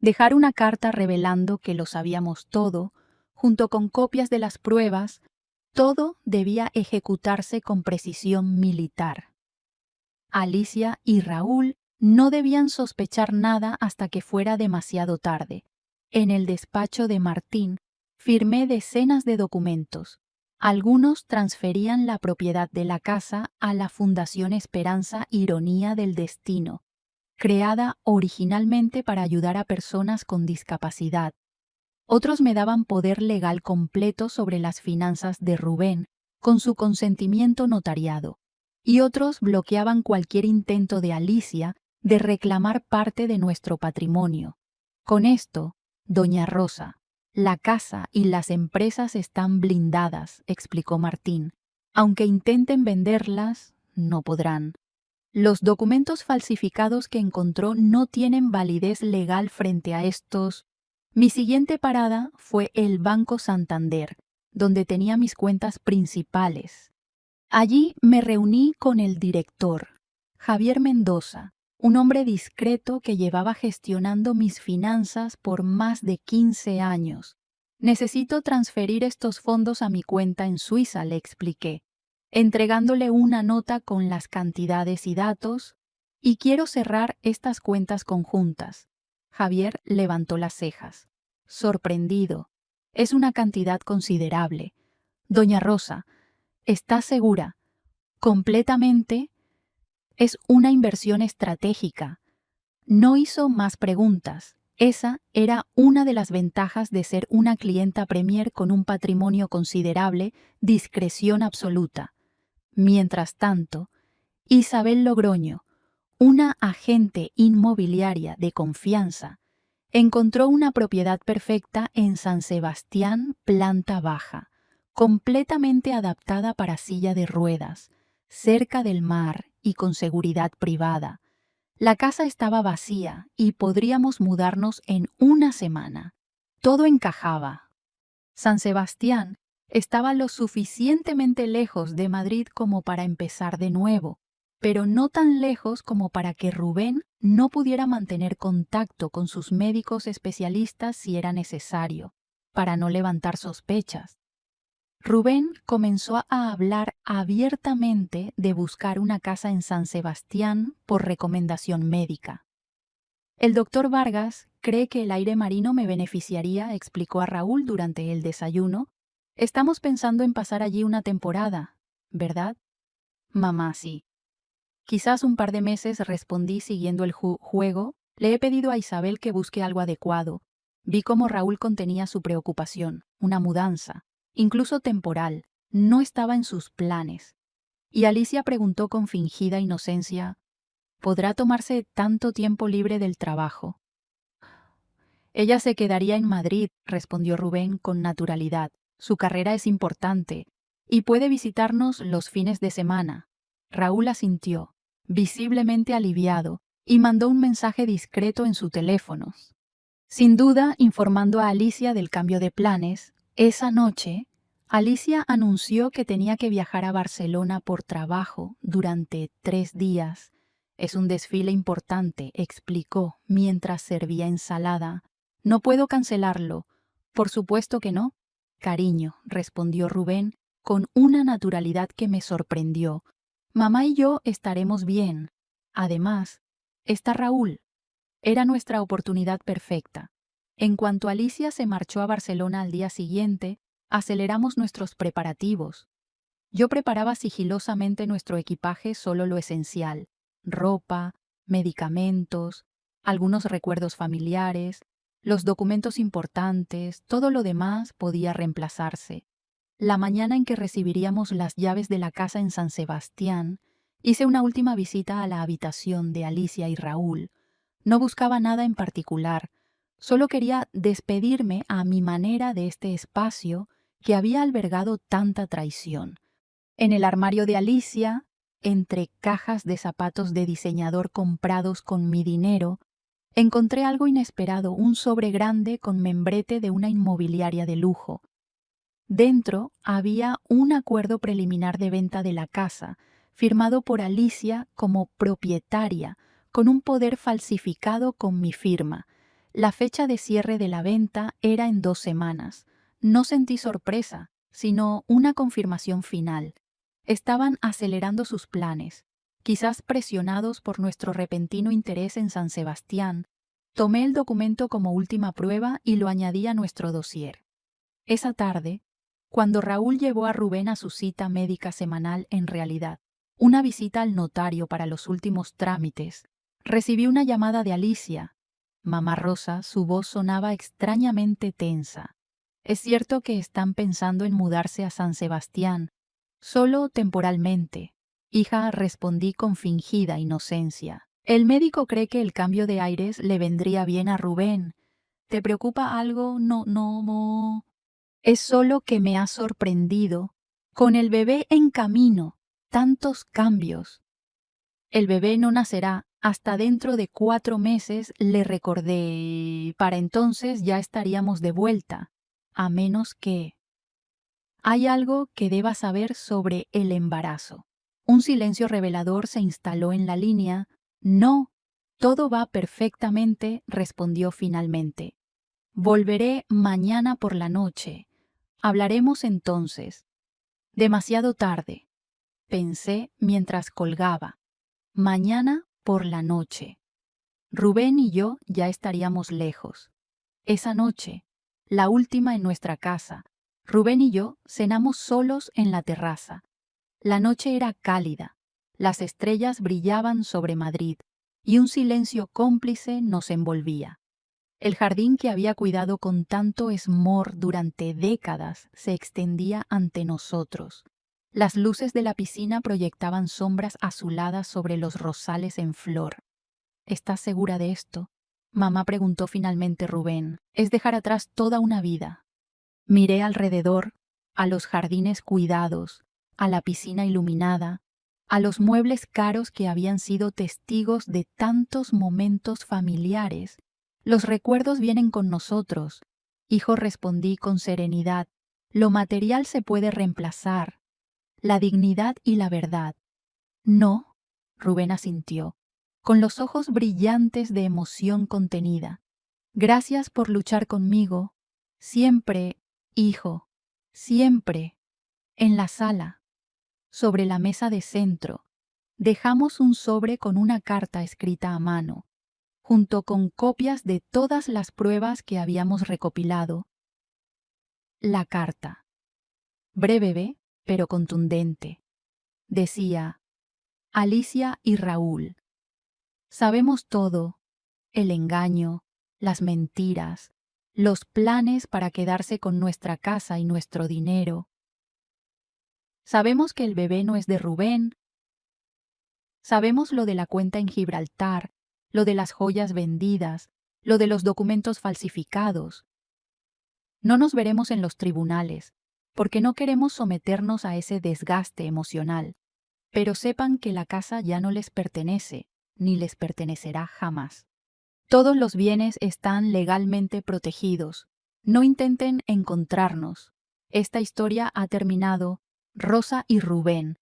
Dejar una carta revelando que lo sabíamos todo, junto con copias de las pruebas. Todo debía ejecutarse con precisión militar. Alicia y Raúl no debían sospechar nada hasta que fuera demasiado tarde. En el despacho de Martín firmé decenas de documentos. Algunos transferían la propiedad de la casa a la Fundación Esperanza Ironía del Destino, creada originalmente para ayudar a personas con discapacidad. Otros me daban poder legal completo sobre las finanzas de Rubén, con su consentimiento notariado, y otros bloqueaban cualquier intento de Alicia de reclamar parte de nuestro patrimonio. Con esto, doña Rosa, la casa y las empresas están blindadas, explicó Martín. Aunque intenten venderlas, no podrán. Los documentos falsificados que encontró no tienen validez legal frente a estos. Mi siguiente parada fue el Banco Santander, donde tenía mis cuentas principales. Allí me reuní con el director, Javier Mendoza, un hombre discreto que llevaba gestionando mis finanzas por más de 15 años. «Necesito transferir estos fondos a mi cuenta en Suiza», le expliqué, entregándole una nota con las cantidades y datos, «y quiero cerrar estas cuentas conjuntas». Javier levantó las cejas, sorprendido. «Es una cantidad considerable. Doña Rosa, ¿está segura?» «Completamente. Es una inversión estratégica». No hizo más preguntas. Esa era una de las ventajas de ser una clienta Premier con un patrimonio considerable: discreción absoluta. Mientras tanto, Isabel Logroño, una agente inmobiliaria de confianza, encontró una propiedad perfecta en San Sebastián, planta baja, completamente adaptada para silla de ruedas, cerca del mar y con seguridad privada. La casa estaba vacía y podríamos mudarnos en una semana. Todo encajaba. San Sebastián estaba lo suficientemente lejos de Madrid como para empezar de nuevo, pero no tan lejos como para que Rubén no pudiera mantener contacto con sus médicos especialistas si era necesario, para no levantar sospechas. Rubén comenzó a hablar abiertamente de buscar una casa en San Sebastián por recomendación médica. El doctor Vargas cree que el aire marino me beneficiaría, explicó a Raúl durante el desayuno. Estamos pensando en pasar allí una temporada, ¿verdad? Mamá, sí. Quizás un par de meses, respondí siguiendo el juego. Le he pedido a Isabel que busque algo adecuado. Vi cómo Raúl contenía su preocupación, una mudanza, incluso temporal. No estaba en sus planes. Y Alicia preguntó con fingida inocencia, ¿podrá tomarse tanto tiempo libre del trabajo? Ella se quedaría en Madrid, respondió Rubén con naturalidad. Su carrera es importante y puede visitarnos los fines de semana. Raúl asintió, visiblemente aliviado, y mandó un mensaje discreto en su teléfono. Sin duda, informando a Alicia del cambio de planes, esa noche, Alicia anunció que tenía que viajar a Barcelona por trabajo durante 3 días. Es un desfile importante, explicó mientras servía ensalada. No puedo cancelarlo. Por supuesto que no. Cariño, respondió Rubén con una naturalidad que me sorprendió. Mamá y yo estaremos bien. Además, está Raúl. Era nuestra oportunidad perfecta. En cuanto Alicia se marchó a Barcelona al día siguiente, aceleramos nuestros preparativos. Yo preparaba sigilosamente nuestro equipaje, solo lo esencial: ropa, medicamentos, algunos recuerdos familiares, los documentos importantes. Todo lo demás podía reemplazarse. La mañana en que recibiríamos las llaves de la casa en San Sebastián, hice una última visita a la habitación de Alicia y Raúl. No buscaba nada en particular, solo quería despedirme a mi manera de este espacio que había albergado tanta traición. En el armario de Alicia, entre cajas de zapatos de diseñador comprados con mi dinero, encontré algo inesperado: un sobre grande con membrete de una inmobiliaria de lujo. Dentro había un acuerdo preliminar de venta de la casa, firmado por Alicia como propietaria, con un poder falsificado con mi firma. La fecha de cierre de la venta era en 2 semanas. No sentí sorpresa, sino una confirmación final. Estaban acelerando sus planes, quizás presionados por nuestro repentino interés en San Sebastián. Tomé el documento como última prueba y lo añadí a nuestro dossier. Esa tarde, cuando Raúl llevó a Rubén a su cita médica semanal, en realidad una visita al notario para los últimos trámites, recibí una llamada de Alicia. Mamá Rosa, su voz sonaba extrañamente tensa. Es cierto que están pensando en mudarse a San Sebastián, solo temporalmente. Hija, respondí con fingida inocencia. El médico cree que el cambio de aires le vendría bien a Rubén. ¿Te preocupa algo? No. Es solo que me ha sorprendido. Con el bebé en camino, tantos cambios. El bebé no nacerá hasta dentro de 4 meses, le recordé. Para entonces ya estaríamos de vuelta. A menos que... Hay algo que debas saber sobre el embarazo. Un silencio revelador se instaló en la línea. No, todo va perfectamente, respondió finalmente. Volveré mañana por la noche. Hablaremos entonces. Demasiado tarde, pensé mientras colgaba. Mañana por la noche. Rubén y yo ya estaríamos lejos. Esa noche, la última en nuestra casa, Rubén y yo cenamos solos en la terraza. La noche era cálida, las estrellas brillaban sobre Madrid y un silencio cómplice nos envolvía. El jardín que había cuidado con tanto esmor durante décadas se extendía ante nosotros. Las luces de la piscina proyectaban sombras azuladas sobre los rosales en flor. ¿Estás segura de esto? Mamá, preguntó finalmente Rubén. Es dejar atrás toda una vida. Miré alrededor, a los jardines cuidados, a la piscina iluminada. a los muebles caros que habían sido testigos de tantos momentos familiares. Los recuerdos vienen con nosotros. Hijo, respondí con serenidad, lo material se puede reemplazar, la dignidad y la verdad. No, Rubén asintió, con los ojos brillantes de emoción contenida. Gracias por luchar conmigo. Siempre, hijo, siempre. En la sala, sobre la mesa de centro, dejamos un sobre con una carta escrita a mano, junto con copias de todas las pruebas que habíamos recopilado. La carta, breve pero contundente, decía: Alicia y Raúl, sabemos todo, el engaño, las mentiras, los planes para quedarse con nuestra casa y nuestro dinero. Sabemos que el bebé no es de Rubén. Sabemos lo de la cuenta en Gibraltar, lo de las joyas vendidas, lo de los documentos falsificados. No nos veremos en los tribunales, porque no queremos someternos a ese desgaste emocional. Pero sepan que la casa ya no les pertenece, ni les pertenecerá jamás. Todos los bienes están legalmente protegidos. No intenten encontrarnos. Esta historia ha terminado. Rosa y Rubén.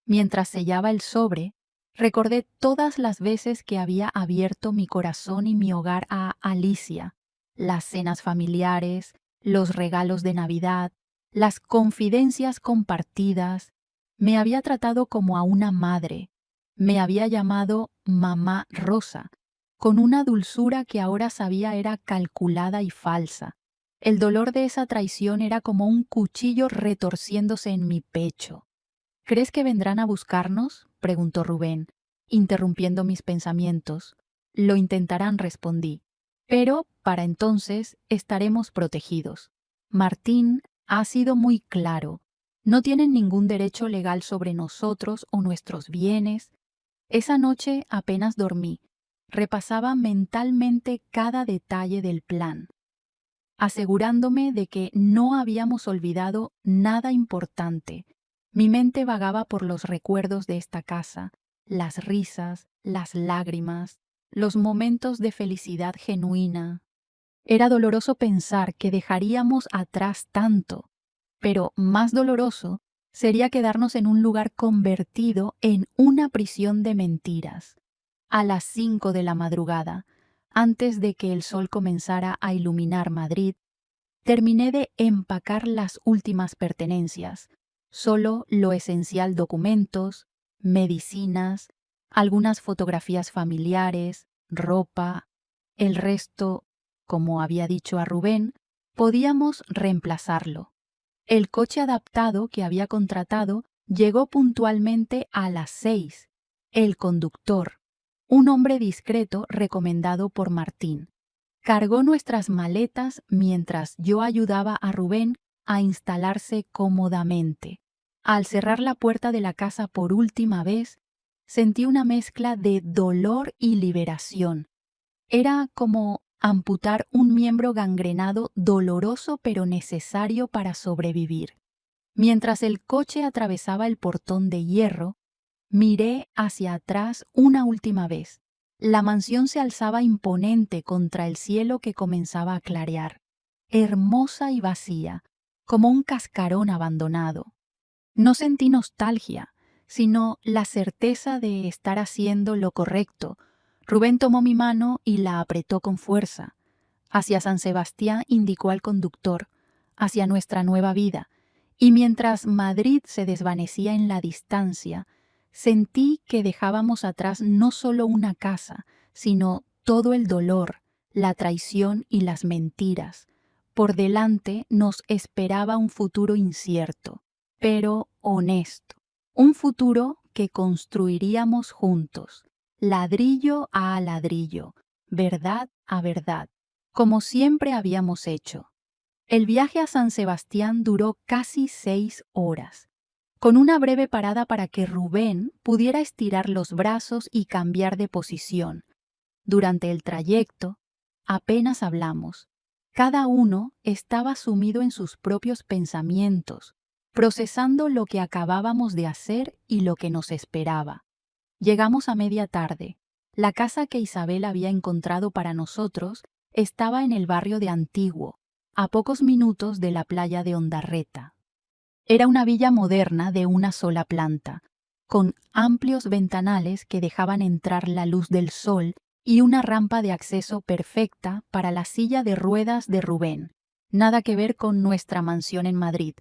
Mientras sellaba el sobre, recordé todas las veces que había abierto mi corazón y mi hogar a Alicia, las cenas familiares, los regalos de Navidad, las confidencias compartidas. Me había tratado como a una madre. Me había llamado Mamá Rosa, con una dulzura que ahora sabía era calculada y falsa. El dolor de esa traición era como un cuchillo retorciéndose en mi pecho. ¿Crees que vendrán a buscarnos?, preguntó Rubén, interrumpiendo mis pensamientos. Lo intentarán, respondí. Pero, para entonces, estaremos protegidos. Martín ha sido muy claro. No tienen ningún derecho legal sobre nosotros o nuestros bienes. Esa noche apenas dormí. Repasaba mentalmente cada detalle del plan, asegurándome de que no habíamos olvidado nada importante. Mi mente vagaba por los recuerdos de esta casa, las risas, las lágrimas, los momentos de felicidad genuina. Era doloroso pensar que dejaríamos atrás tanto, pero más doloroso sería quedarnos en un lugar convertido en una prisión de mentiras. A las 5 de la madrugada, antes de que el sol comenzara a iluminar Madrid, terminé de empacar las últimas pertenencias, solo lo esencial: documentos, medicinas, algunas fotografías familiares, ropa. El resto, como había dicho a Rubén, podíamos reemplazarlo. El coche adaptado que había contratado llegó puntualmente a las 6. El conductor, un hombre discreto recomendado por Martín, cargó nuestras maletas mientras yo ayudaba a Rubén a instalarse cómodamente. Al cerrar la puerta de la casa por última vez, sentí una mezcla de dolor y liberación. Era como amputar un miembro gangrenado, doloroso pero necesario para sobrevivir. Mientras el coche atravesaba el portón de hierro, miré hacia atrás una última vez. La mansión se alzaba imponente contra el cielo que comenzaba a clarear, hermosa y vacía, como un cascarón abandonado. No sentí nostalgia, sino la certeza de estar haciendo lo correcto. Rubén tomó mi mano y la apretó con fuerza. Hacia San Sebastián, indicó al conductor, hacia nuestra nueva vida. Y mientras Madrid se desvanecía en la distancia, sentí que dejábamos atrás no solo una casa, sino todo el dolor, la traición y las mentiras. Por delante nos esperaba un futuro incierto, pero honesto. Un futuro que construiríamos juntos, ladrillo a ladrillo, verdad a verdad, como siempre habíamos hecho. El viaje a San Sebastián duró casi 6 horas, con una breve parada para que Rubén pudiera estirar los brazos y cambiar de posición. Durante el trayecto, apenas hablamos. Cada uno estaba sumido en sus propios pensamientos. procesando lo que acabábamos de hacer y lo que nos esperaba. Llegamos a media tarde. La casa que Isabel había encontrado para nosotros estaba en el barrio de Antiguo, a pocos minutos de la playa de Ondarreta. Era una villa moderna de una sola planta, con amplios ventanales que dejaban entrar la luz del sol y una rampa de acceso perfecta para la silla de ruedas de Rubén. Nada que ver con nuestra mansión en Madrid,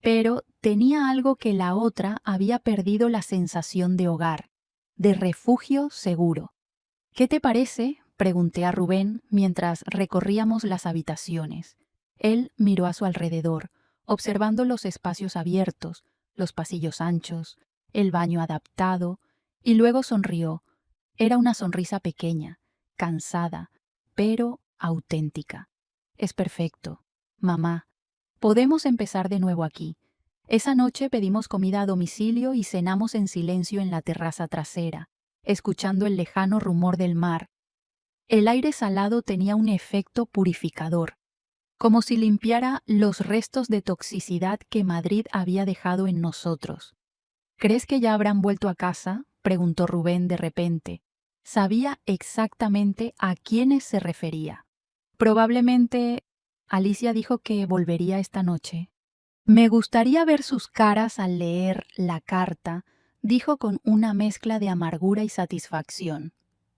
pero tenía algo que la otra había perdido: la sensación de hogar, de refugio seguro. ¿Qué te parece?, pregunté a Rubén mientras recorríamos las habitaciones. Él miró a su alrededor, observando los espacios abiertos, los pasillos anchos, el baño adaptado, y luego sonrió. Era una sonrisa pequeña, cansada, pero auténtica. Es perfecto, mamá. Podemos empezar de nuevo aquí. Esa noche pedimos comida a domicilio y cenamos en silencio en la terraza trasera, escuchando el lejano rumor del mar. El aire salado tenía un efecto purificador, como si limpiara los restos de toxicidad que Madrid había dejado en nosotros. ¿Crees que ya habrán vuelto a casa?, preguntó Rubén de repente. Sabía exactamente a quiénes se refería. Probablemente Alicia dijo que volvería esta noche. Me gustaría ver sus caras al leer la carta, dijo con una mezcla de amargura y satisfacción.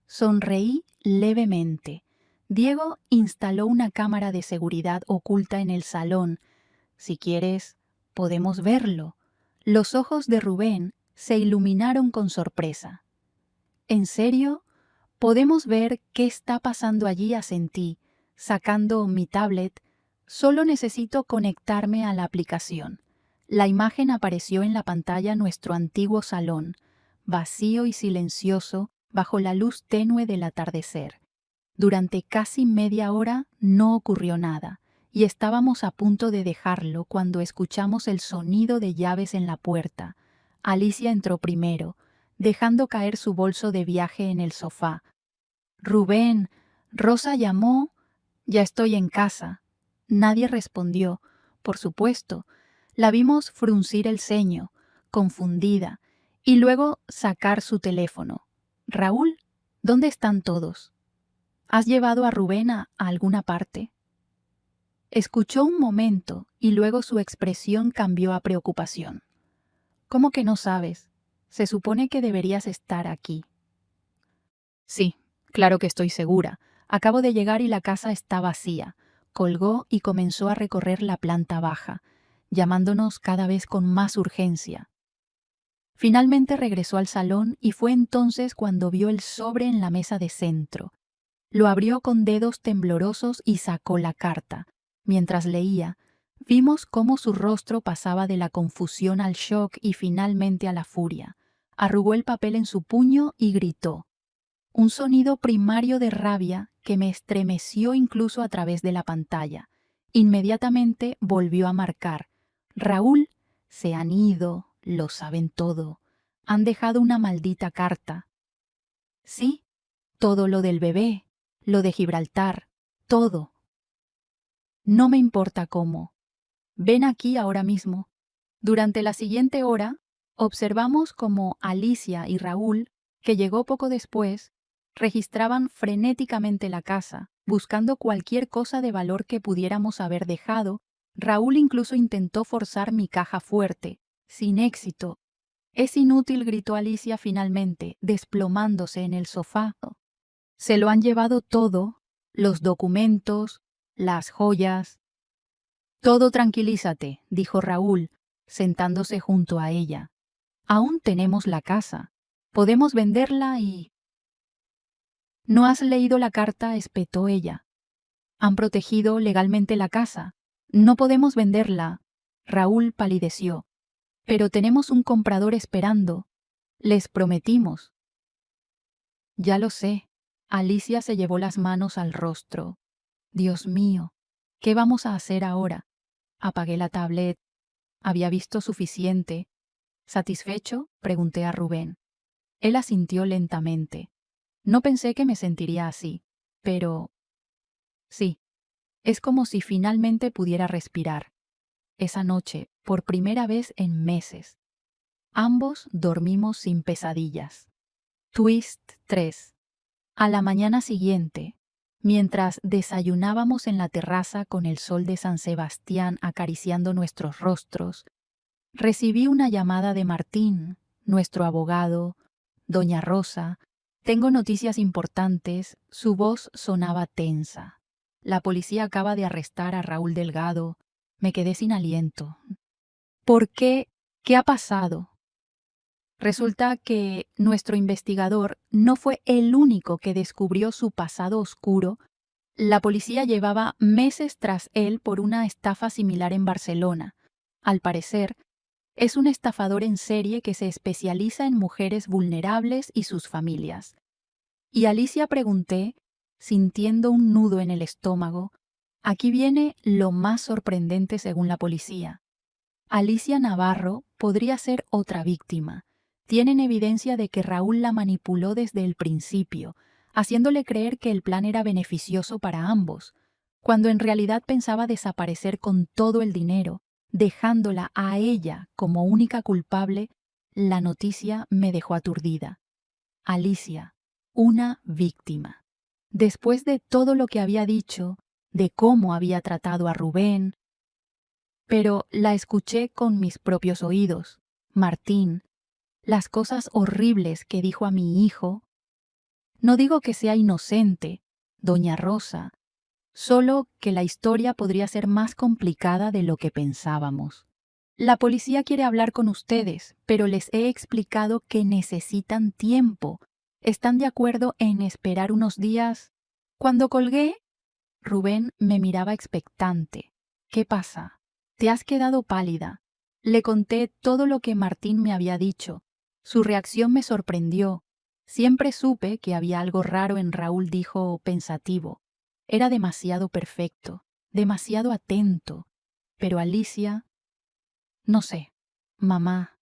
Sonreí levemente. Diego instaló una cámara de seguridad oculta en el salón. Si quieres, podemos verlo. Los ojos de Rubén se iluminaron con sorpresa. ¿En serio? ¿Podemos ver qué está pasando allí?, asentí, sacando mi tablet. Solo necesito conectarme a la aplicación. La imagen apareció en la pantalla: nuestro antiguo salón, vacío y silencioso bajo la luz tenue del atardecer. Durante casi media hora no ocurrió nada, y estábamos a punto de dejarlo cuando escuchamos el sonido de llaves en la puerta. Alicia entró primero, dejando caer su bolso de viaje en el sofá. Rubén, Rosa llamó. Ya estoy en casa. Nadie respondió. Por supuesto. La vimos fruncir el ceño, confundida, y luego sacar su teléfono. Raúl, ¿dónde están todos? ¿Has llevado a Rubén a alguna parte? Escuchó un momento y luego su expresión cambió a preocupación. ¿Cómo que no sabes? Se supone que deberías estar aquí. Sí, claro que estoy segura. Acabo de llegar y la casa está vacía. Colgó y comenzó a recorrer la planta baja, llamándonos cada vez con más urgencia. Finalmente regresó al salón y fue entonces cuando vio el sobre en la mesa de centro. Lo abrió con dedos temblorosos y sacó la carta. Mientras leía, vimos cómo su rostro pasaba de la confusión al shock y finalmente a la furia. Arrugó el papel en su puño y gritó. Un sonido primario de rabia que me estremeció incluso a través de la pantalla. Inmediatamente volvió a marcar. Raúl, se han ido, lo saben todo. Han dejado una maldita carta. Sí, todo lo del bebé, lo de Gibraltar, todo. No me importa cómo. Ven aquí ahora mismo. Durante la siguiente hora, observamos cómo Alicia y Raúl, que llegó poco después, registraban frenéticamente la casa, buscando cualquier cosa de valor que pudiéramos haber dejado. Raúl incluso intentó forzar mi caja fuerte, sin éxito. Es inútil, gritó Alicia finalmente, desplomándose en el sofá. Se lo han llevado todo, los documentos, las joyas. Todo, tranquilízate, dijo Raúl, sentándose junto a ella. Aún tenemos la casa. Podemos venderla y... ¿No has leído la carta?, espetó ella. Han protegido legalmente la casa. No podemos venderla. Raúl palideció. Pero tenemos un comprador esperando. Les prometimos. Ya lo sé. Alicia se llevó las manos al rostro. Dios mío, ¿qué vamos a hacer ahora? Apagué la tablet. Había visto suficiente. ¿Satisfecho?, pregunté a Rubén. Él asintió lentamente. No pensé que me sentiría así, pero... sí, es como si finalmente pudiera respirar. esa noche, por primera vez en meses. Ambos dormimos sin pesadillas. Twist 3. A la mañana siguiente, mientras desayunábamos en la terraza con el sol de San Sebastián acariciando nuestros rostros, recibí una llamada de Martín, nuestro abogado. Doña Rosa, tengo noticias importantes. Su voz sonaba tensa. La policía acaba de arrestar a Raúl Delgado. Me quedé sin aliento. ¿Por qué? ¿Qué ha pasado? Resulta que nuestro investigador no fue el único que descubrió su pasado oscuro. La policía llevaba meses tras él por una estafa similar en Barcelona. Al parecer, es un estafador en serie que se especializa en mujeres vulnerables y sus familias. Y Alicia pregunté, sintiendo un nudo en el estómago. Aquí viene lo más sorprendente según la policía. Alicia Navarro podría ser otra víctima. Tienen evidencia de que Raúl la manipuló desde el principio, haciéndole creer que el plan era beneficioso para ambos, cuando en realidad pensaba desaparecer con todo el dinero, dejándola a ella como única culpable. La noticia me dejó aturdida. Alicia, una víctima. Después de todo lo que había dicho, de cómo había tratado a Rubén, pero la escuché con mis propios oídos. Martín, las cosas horribles que dijo a mi hijo. No digo que sea inocente, doña Rosa, solo que la historia podría ser más complicada de lo que pensábamos. La policía quiere hablar con ustedes, pero les he explicado que necesitan tiempo. ¿Están de acuerdo en esperar unos días? Cuando colgué, Rubén me miraba expectante. ¿Qué pasa? ¿Te has quedado pálida? Le conté todo lo que Martín me había dicho. Su reacción me sorprendió. Siempre supe que había algo raro en Raúl, dijo pensativo. Era demasiado perfecto, demasiado atento. Pero Alicia, no sé, mamá.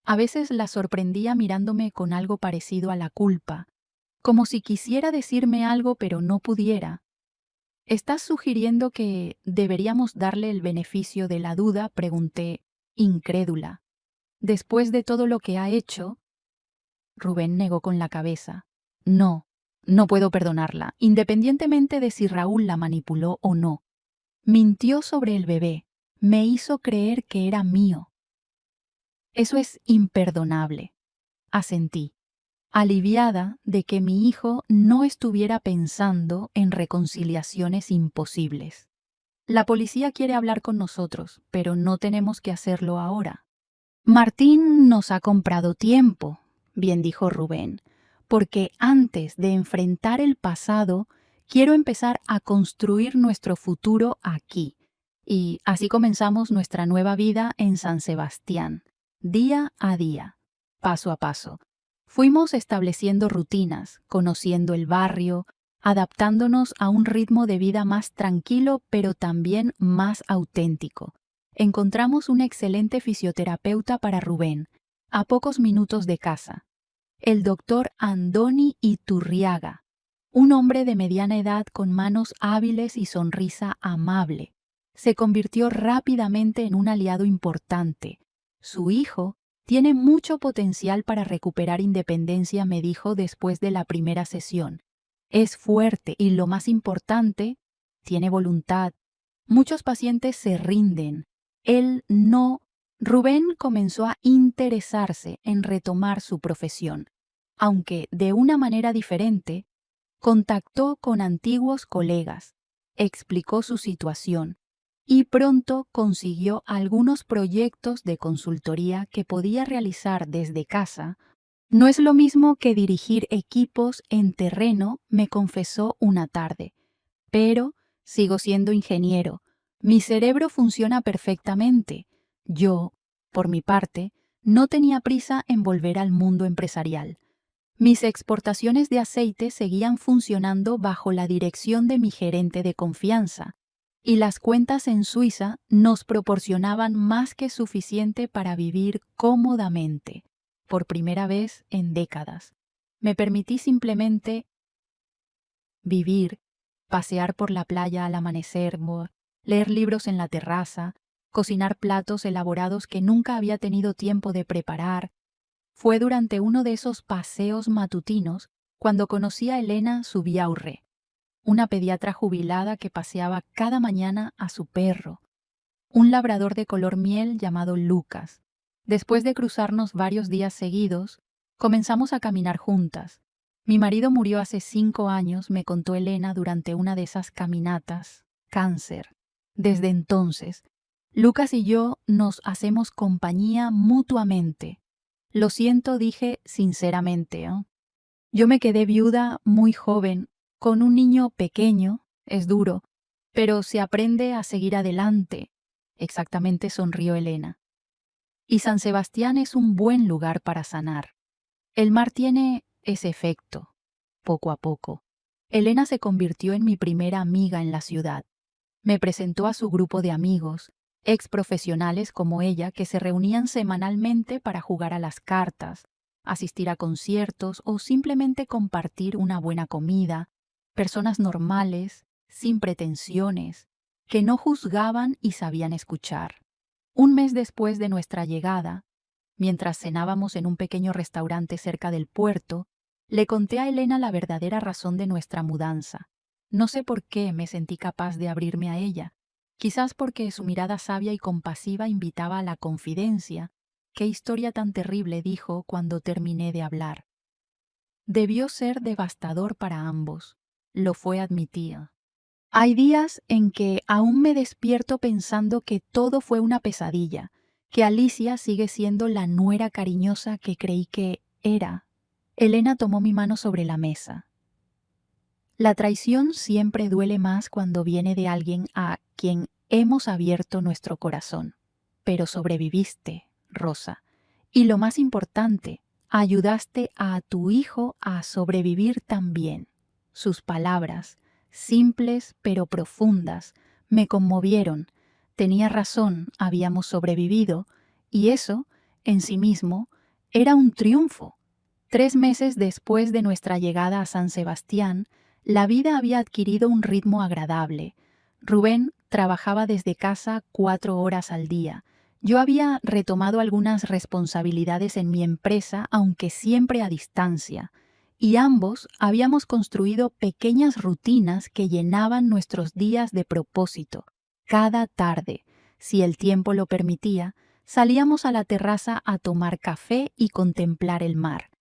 A veces la sorprendía mirándome con algo parecido a la culpa, como si quisiera decirme algo pero no pudiera. ¿Estás sugiriendo que deberíamos darle el beneficio de la duda?, pregunté, incrédula. Después de todo lo que ha hecho. Rubén negó con la cabeza. No, no puedo perdonarla, independientemente de si Raúl la manipuló o no. Mintió sobre el bebé, me hizo creer que era mío. Eso es imperdonable, asentí, aliviada de que mi hijo no estuviera pensando en reconciliaciones imposibles. La policía quiere hablar con nosotros, pero no tenemos que hacerlo ahora. Martín nos ha comprado tiempo, bien dijo Rubén, porque antes de enfrentar el pasado, quiero empezar a construir nuestro futuro aquí. Y así comenzamos nuestra nueva vida en San Sebastián, día a día, paso a paso. Fuimos estableciendo rutinas, conociendo el barrio, adaptándonos a un ritmo de vida más tranquilo, pero también más auténtico. Encontramos un excelente fisioterapeuta para Rubén, a pocos minutos de casa, el doctor Andoni Iturriaga, un hombre de mediana edad con manos hábiles y sonrisa amable. Se convirtió rápidamente en un aliado importante. Su hijo tiene mucho potencial para recuperar independencia, me dijo después de la primera sesión. Es fuerte y, lo más importante, tiene voluntad. Muchos pacientes se rinden. Él no. Rubén comenzó a interesarse en retomar su profesión, aunque de una manera diferente. Contactó con antiguos colegas, explicó su situación y pronto consiguió algunos proyectos de consultoría que podía realizar desde casa. No es lo mismo que dirigir equipos en terreno, me confesó una tarde, pero sigo siendo ingeniero. Mi cerebro funciona perfectamente. Yo, por mi parte, no tenía prisa en volver al mundo empresarial. Mis exportaciones de aceite seguían funcionando bajo la dirección de mi gerente de confianza, y las cuentas en Suiza nos proporcionaban más que suficiente para vivir cómodamente. Por primera vez en décadas, me permití simplemente vivir, pasear por la playa al amanecer, leer libros en la terraza, cocinar platos elaborados que nunca había tenido tiempo de preparar. Fue durante uno de esos paseos matutinos cuando conocí a Elena Zubiaurre, una pediatra jubilada que paseaba cada mañana a su perro, un labrador de color miel llamado Lucas. Después de cruzarnos varios días seguidos, comenzamos a caminar juntas. Mi marido murió hace 5 años, me contó Elena durante una de esas caminatas. Cáncer. Desde entonces, Lucas y yo nos hacemos compañía mutuamente. Lo siento, dije sinceramente, ¿eh? Yo me quedé viuda muy joven, con un niño pequeño, es duro, pero se aprende a seguir adelante. Exactamente, sonrió Elena. Y San Sebastián es un buen lugar para sanar. El mar tiene ese efecto, poco a poco. Elena se convirtió en mi primera amiga en la ciudad. Me presentó a su grupo de amigos, ex profesionales como ella, que se reunían semanalmente para jugar a las cartas, asistir a conciertos o simplemente compartir una buena comida. Personas normales, sin pretensiones, que no juzgaban y sabían escuchar. Un mes después de nuestra llegada, mientras cenábamos en un pequeño restaurante cerca del puerto, le conté a Elena la verdadera razón de nuestra mudanza. No sé por qué me sentí capaz de abrirme a ella. Quizás porque su mirada sabia y compasiva invitaba a la confidencia. «Qué historia tan terrible», dijo cuando terminé de hablar. Debió ser devastador para ambos. Lo fue, admitía. Hay días en que aún me despierto pensando que todo fue una pesadilla, que Alicia sigue siendo la nuera cariñosa que creí que era. Elena tomó mi mano sobre la mesa. La traición siempre duele más cuando viene de alguien a quien hemos abierto nuestro corazón. Pero sobreviviste, Rosa. Y lo más importante, ayudaste a tu hijo a sobrevivir también. Sus palabras, simples pero profundas, me conmovieron. Tenía razón, habíamos sobrevivido, y eso, en sí mismo, era un triunfo. 3 meses después de nuestra llegada a San Sebastián, la vida había adquirido un ritmo agradable. Rubén trabajaba desde casa 4 horas al día. Yo había retomado algunas responsabilidades en mi empresa, aunque siempre a distancia, y ambos habíamos construido pequeñas rutinas que llenaban nuestros días de propósito. Cada tarde, si el tiempo lo permitía, salíamos a la terraza a tomar café y contemplar el mar.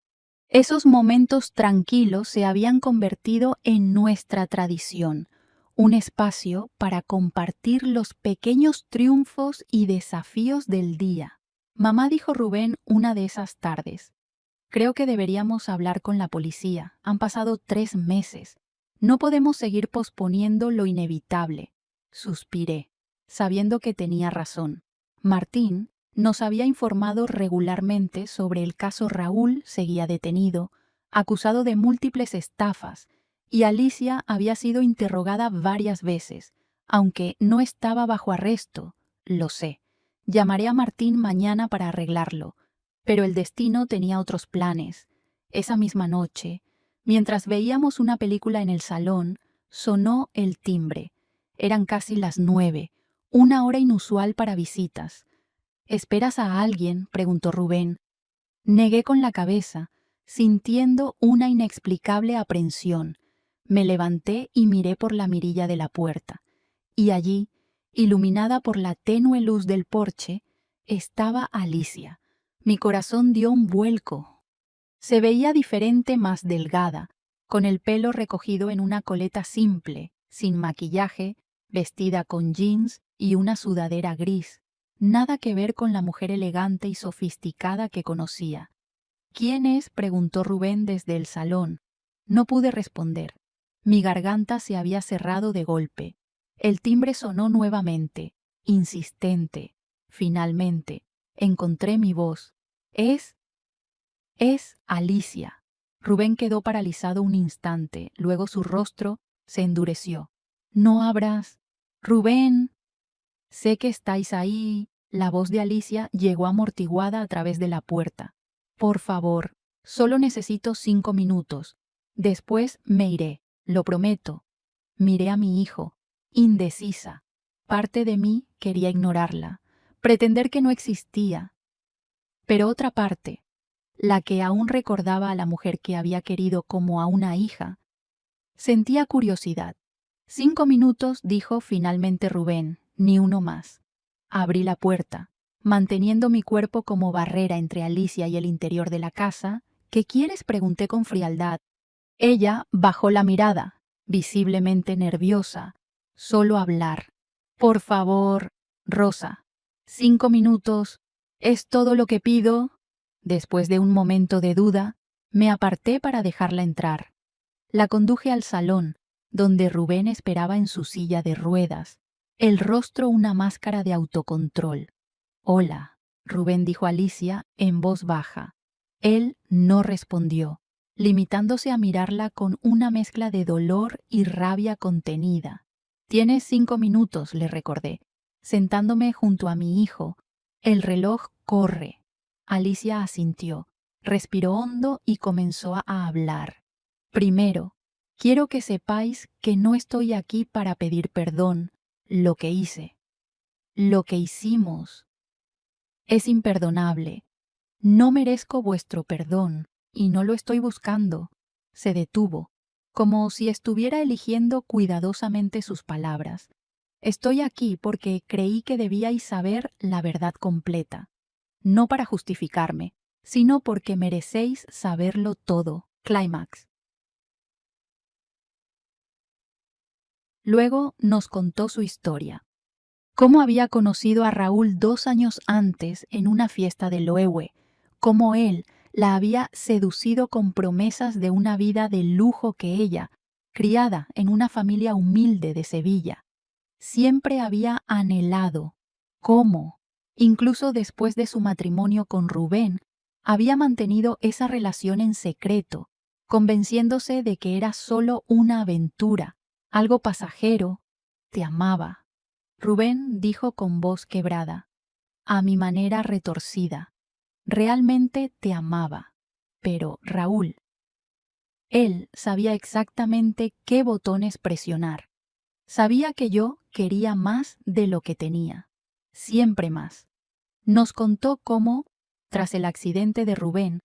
Esos momentos tranquilos se habían convertido en nuestra tradición, un espacio para compartir los pequeños triunfos y desafíos del día. Mamá, dijo Rubén una de esas tardes, creo que deberíamos hablar con la policía. Han pasado 3 meses. No podemos seguir posponiendo lo inevitable. Suspiré, sabiendo que tenía razón. Martín nos había informado regularmente sobre el caso. Raúl seguía detenido, acusado de múltiples estafas, y Alicia había sido interrogada varias veces, aunque no estaba bajo arresto. Lo sé. Llamaré a Martín mañana para arreglarlo. Pero el destino tenía otros planes. Esa misma noche, mientras veíamos una película en el salón, sonó el timbre. Eran casi las 9, una hora inusual para visitas. ¿Esperas a alguien?, preguntó Rubén. Negué con la cabeza, sintiendo una inexplicable aprensión. Me levanté y miré por la mirilla de la puerta. Y allí, iluminada por la tenue luz del porche, estaba Alicia. Mi corazón dio un vuelco. Se veía diferente, más delgada, con el pelo recogido en una coleta simple, sin maquillaje, vestida con jeans y una sudadera gris. Nada que ver con la mujer elegante y sofisticada que conocía. ¿Quién es?, preguntó Rubén desde el salón. No pude responder. Mi garganta se había cerrado de golpe. El timbre sonó nuevamente, insistente. Finalmente, encontré mi voz. Es Alicia. Rubén quedó paralizado un instante, luego su rostro se endureció. No abras. Rubén. Sé que estáis ahí. La voz de Alicia llegó amortiguada a través de la puerta. Por favor, solo necesito 5 minutos. Después me iré, lo prometo. Miré a mi hijo, indecisa. Parte de mí quería ignorarla, pretender que no existía. Pero otra parte, la que aún recordaba a la mujer que había querido como a una hija, sentía curiosidad. 5 minutos, dijo finalmente Rubén, ni uno más. Abrí la puerta, manteniendo mi cuerpo como barrera entre Alicia y el interior de la casa. ¿Qué quieres?, pregunté con frialdad. Ella bajó la mirada, visiblemente nerviosa. Solo hablar. Por favor, Rosa. 5 minutos. ¿Es todo lo que pido? Después de un momento de duda, me aparté para dejarla entrar. La conduje al salón, donde Rubén esperaba en su silla de ruedas, el rostro una máscara de autocontrol. Hola, Rubén, dijo Alicia en voz baja. Él no respondió, limitándose a mirarla con una mezcla de dolor y rabia contenida. Tienes 5 minutos, le recordé, sentándome junto a mi hijo. El reloj corre. Alicia asintió, respiró hondo y comenzó a hablar. Primero, quiero que sepáis que no estoy aquí para pedir perdón. Lo que hice, lo que hicimos, es imperdonable. No merezco vuestro perdón y no lo estoy buscando. Se detuvo, como si estuviera eligiendo cuidadosamente sus palabras. Estoy aquí porque creí que debíais saber la verdad completa, no para justificarme, sino porque merecéis saberlo todo. Clímax. Luego nos contó su historia. Cómo había conocido a Raúl 2 años antes en una fiesta de Loewe, cómo él la había seducido con promesas de una vida de lujo que ella, criada en una familia humilde de Sevilla, siempre había anhelado. Cómo, incluso después de su matrimonio con Rubén, había mantenido esa relación en secreto, convenciéndose de que era solo una aventura, algo pasajero. Te amaba. Rubén dijo con voz quebrada, a mi manera retorcida. Realmente te amaba. Pero, Raúl, él sabía exactamente qué botones presionar. Sabía que yo quería más de lo que tenía. Siempre más. Nos contó cómo, tras el accidente de Rubén,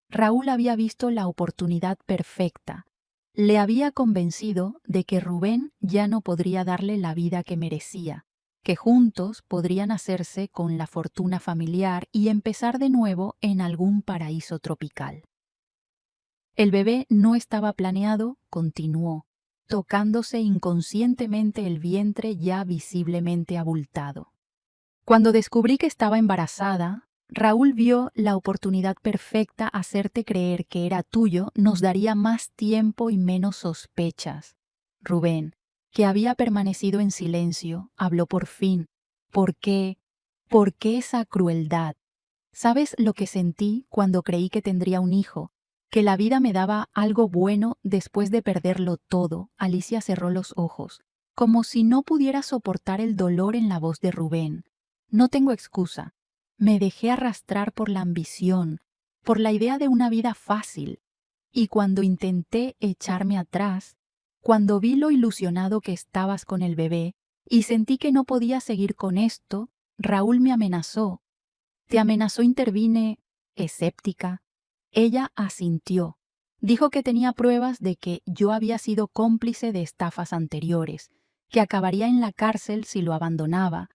Raúl había visto la oportunidad perfecta. Le había convencido de que Rubén ya no podría darle la vida que merecía, que juntos podrían hacerse con la fortuna familiar y empezar de nuevo en algún paraíso tropical. El bebé no estaba planeado, continuó, tocándose inconscientemente el vientre ya visiblemente abultado. Cuando descubrí que estaba embarazada, Raúl vio la oportunidad perfecta. Hacerte creer que era tuyo nos daría más tiempo y menos sospechas. Rubén, que había permanecido en silencio, habló por fin. ¿Por qué? ¿Por qué esa crueldad? ¿Sabes lo que sentí cuando creí que tendría un hijo? Que la vida me daba algo bueno después de perderlo todo. Alicia cerró los ojos, como si no pudiera soportar el dolor en la voz de Rubén. No tengo excusa. Me dejé arrastrar por la ambición, por la idea de una vida fácil. Y cuando intenté echarme atrás, cuando vi lo ilusionado que estabas con el bebé y sentí que no podía seguir con esto, Raúl me amenazó. ¿Te amenazó? Intervine, escéptica. Ella asintió. Dijo que tenía pruebas de que yo había sido cómplice de estafas anteriores, que acabaría en la cárcel si lo abandonaba.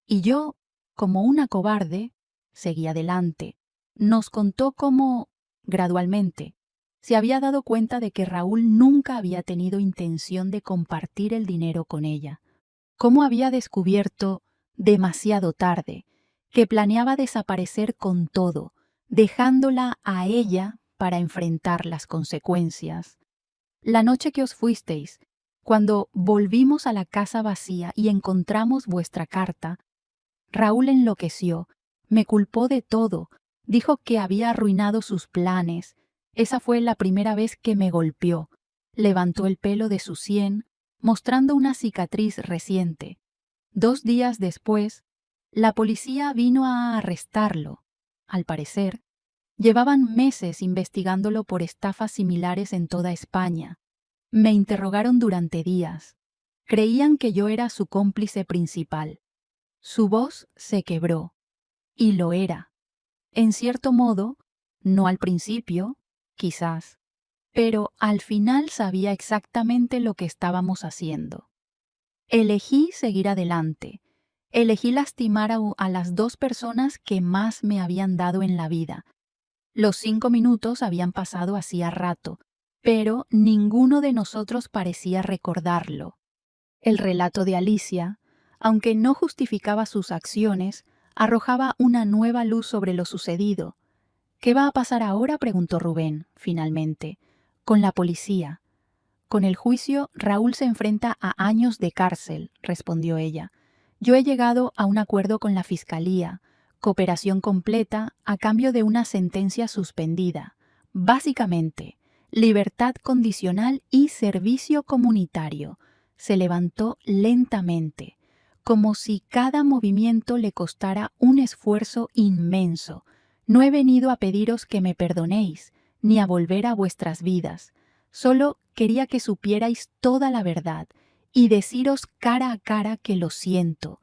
Y yo, como una cobarde, seguí adelante. Nos contó cómo, gradualmente, se había dado cuenta de que Raúl nunca había tenido intención de compartir el dinero con ella. Cómo había descubierto, demasiado tarde, que planeaba desaparecer con todo, dejándola a ella para enfrentar las consecuencias. La noche que os fuisteis, cuando volvimos a la casa vacía y encontramos vuestra carta, Raúl enloqueció, me culpó de todo, dijo que había arruinado sus planes. Esa fue la primera vez que me golpeó. Levantó el pelo de su sien, mostrando una cicatriz reciente. 2 días después, la policía vino a arrestarlo. Al parecer, llevaban meses investigándolo por estafas similares en toda España. Me interrogaron durante días. Creían que yo era su cómplice principal. Su voz se quebró, y lo era. En cierto modo, no al principio, quizás, pero al final sabía exactamente lo que estábamos haciendo. Elegí seguir adelante. Elegí lastimar a las dos personas que más me habían dado en la vida. Los 5 minutos habían pasado hacía rato, pero ninguno de nosotros parecía recordarlo. El relato de Alicia, aunque no justificaba sus acciones, arrojaba una nueva luz sobre lo sucedido. ¿Qué va a pasar ahora?, preguntó Rubén, finalmente. Con la policía. Con el juicio, Raúl se enfrenta a años de cárcel, respondió ella. Yo he llegado a un acuerdo con la fiscalía, cooperación completa a cambio de una sentencia suspendida. Básicamente, libertad condicional y servicio comunitario. Se levantó lentamente, como si cada movimiento le costara un esfuerzo inmenso. No he venido a pediros que me perdonéis, ni a volver a vuestras vidas. Solo quería que supierais toda la verdad y deciros cara a cara que lo siento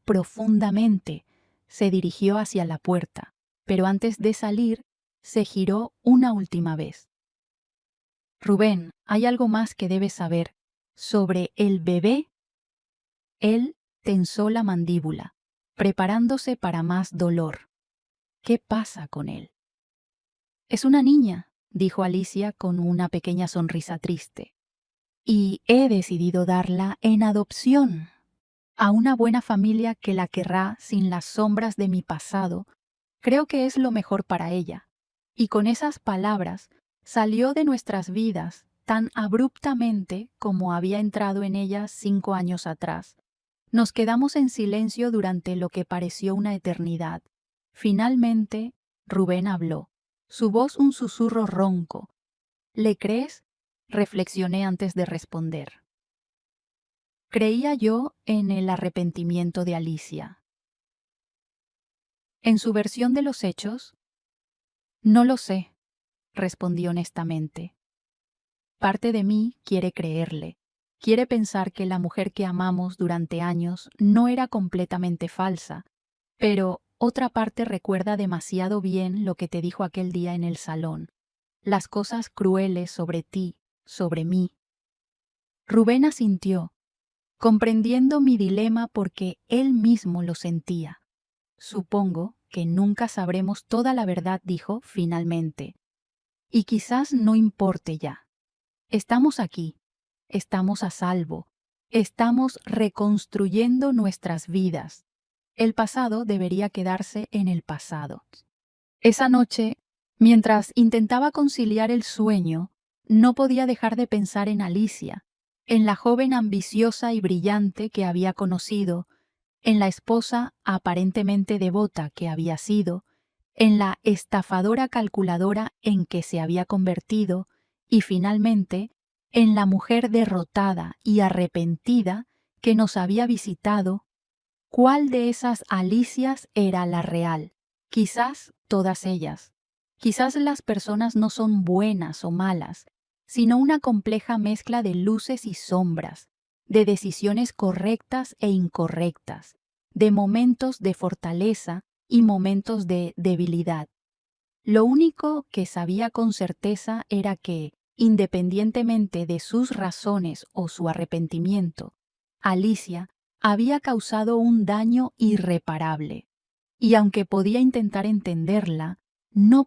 profundamente. Se dirigió hacia la puerta, pero antes de salir, se giró una última vez. Rubén, hay algo más que debes saber. ¿Sobre el bebé? Él tensó la mandíbula, preparándose para más dolor. ¿Qué pasa con él? Es una niña, dijo Alicia con una pequeña sonrisa triste. Y he decidido darla en adopción a una buena familia que la querrá sin las sombras de mi pasado. Creo que es lo mejor para ella. Y con esas palabras salió de nuestras vidas tan abruptamente como había entrado en ellas 5 años atrás. Nos quedamos en silencio durante lo que pareció una eternidad. Finalmente, Rubén habló, su voz un susurro ronco. ¿Le crees? Reflexioné antes de responder. Creía yo en el arrepentimiento de Alicia. ¿En su versión de los hechos? No lo sé, respondí honestamente. Parte de mí quiere creerle. Quiere pensar que la mujer que amamos durante años no era completamente falsa, pero otra parte recuerda demasiado bien lo que te dijo aquel día en el salón, las cosas crueles sobre ti, sobre mí. Rubén asintió, comprendiendo mi dilema porque él mismo lo sentía. Supongo que nunca sabremos toda la verdad, dijo finalmente. Y quizás no importe ya. Estamos aquí, estamos a salvo, estamos reconstruyendo nuestras vidas. El pasado debería quedarse en el pasado. Esa noche, mientras intentaba conciliar el sueño, no podía dejar de pensar en Alicia, en la joven ambiciosa y brillante que había conocido, en la esposa aparentemente devota que había sido, en la estafadora calculadora en que se había convertido y finalmente en la mujer derrotada y arrepentida que nos había visitado. ¿Cuál de esas Alicias era la real? Quizás todas ellas. Quizás las personas no son buenas o malas, sino una compleja mezcla de luces y sombras, de decisiones correctas e incorrectas, de momentos de fortaleza y momentos de debilidad. Lo único que sabía con certeza era que, independientemente de sus razones o su arrepentimiento, Alicia había causado un daño irreparable. Y aunque podía intentar entenderla, no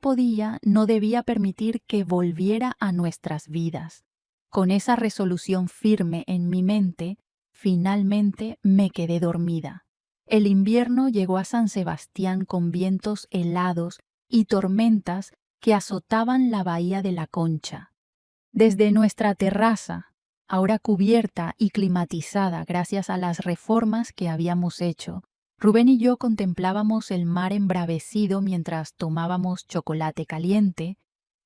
debía permitir que volviera a nuestras vidas. Con esa resolución firme en mi mente, finalmente me quedé dormida. El invierno llegó a San Sebastián con vientos helados y tormentas que azotaban la bahía de la Concha. Desde nuestra terraza, ahora cubierta y climatizada gracias a las reformas que habíamos hecho, Rubén y yo contemplábamos el mar embravecido mientras tomábamos chocolate caliente.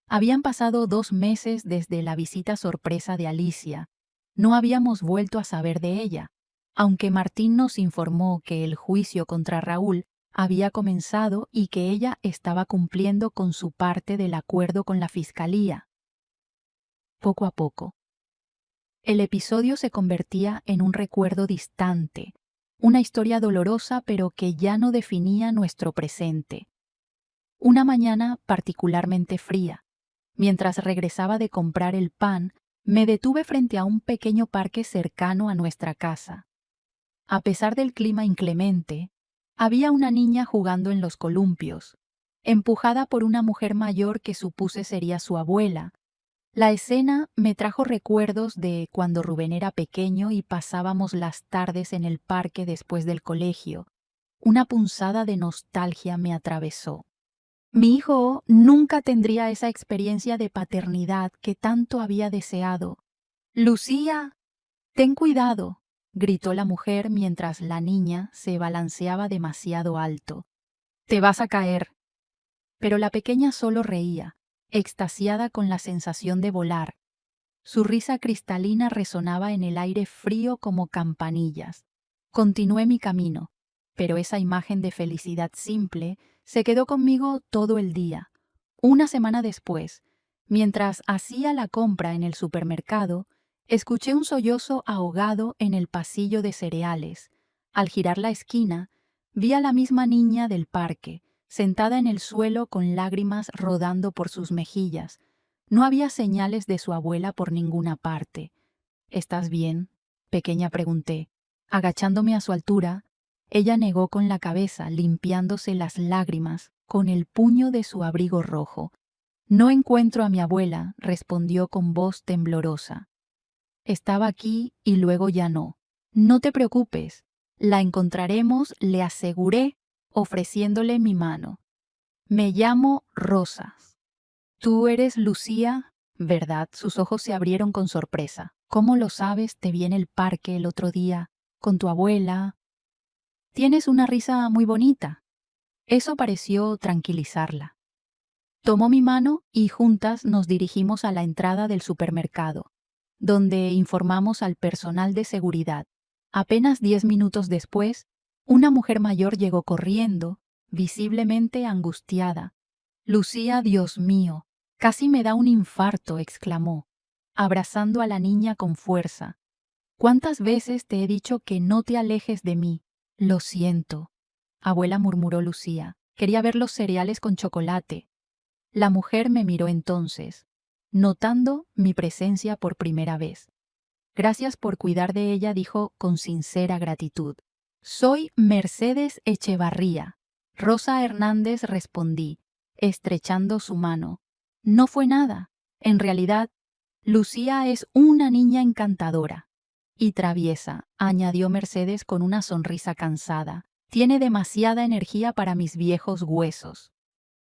Habían pasado 2 meses desde la visita sorpresa de Alicia. No habíamos vuelto a saber de ella, aunque Martín nos informó que el juicio contra Raúl había comenzado y que ella estaba cumpliendo con su parte del acuerdo con la fiscalía. Poco a poco. El episodio se convertía en un recuerdo distante, una historia dolorosa pero que ya no definía nuestro presente. Una mañana particularmente fría, mientras regresaba de comprar el pan, me detuve frente a un pequeño parque cercano a nuestra casa. A pesar del clima inclemente, había una niña jugando en los columpios, empujada por una mujer mayor que supuse sería su abuela. La escena me trajo recuerdos de cuando Rubén era pequeño y pasábamos las tardes en el parque después del colegio. Una punzada de nostalgia me atravesó. Mi hijo nunca tendría esa experiencia de paternidad que tanto había deseado. «Lucía, ten cuidado», gritó la mujer mientras la niña se balanceaba demasiado alto. «Te vas a caer». Pero la pequeña solo reía, extasiada con la sensación de volar. Su risa cristalina resonaba en el aire frío como campanillas. Continué mi camino, pero esa imagen de felicidad simple se quedó conmigo todo el día. Una semana después, mientras hacía la compra en el supermercado, escuché un sollozo ahogado en el pasillo de cereales. Al girar la esquina, vi a la misma niña del parque, sentada en el suelo con lágrimas rodando por sus mejillas. No había señales de su abuela por ninguna parte. «¿Estás bien?», pequeña, pregunté. Agachándome a su altura, ella negó con la cabeza, limpiándose las lágrimas con el puño de su abrigo rojo. «No encuentro a mi abuela», respondió con voz temblorosa. «Estaba aquí y luego ya no. No te preocupes, la encontraremos», le aseguré, ofreciéndole mi mano. «Me llamo Rosas». «Tú eres Lucía, ¿verdad?». Sus ojos se abrieron con sorpresa. «¿Cómo lo sabes? Te vi en el parque el otro día, con tu abuela. Tienes una risa muy bonita». Eso pareció tranquilizarla. Tomó mi mano y juntas nos dirigimos a la entrada del supermercado, donde informamos al personal de seguridad. Apenas 10 minutos después, una mujer mayor llegó corriendo, visiblemente angustiada. «Lucía, Dios mío, casi me da un infarto», exclamó, abrazando a la niña con fuerza. «¿Cuántas veces te he dicho que no te alejes de mí?». «Lo siento», abuela, murmuró Lucía. «Quería ver los cereales con chocolate». La mujer me miró entonces, notando mi presencia por primera vez. «Gracias por cuidar de ella», dijo con sincera gratitud. «Soy Mercedes Echevarría». «Rosa Hernández», respondí, estrechando su mano. «No fue nada. En realidad, Lucía es una niña encantadora». «Y traviesa», añadió Mercedes con una sonrisa cansada. «Tiene demasiada energía para mis viejos huesos».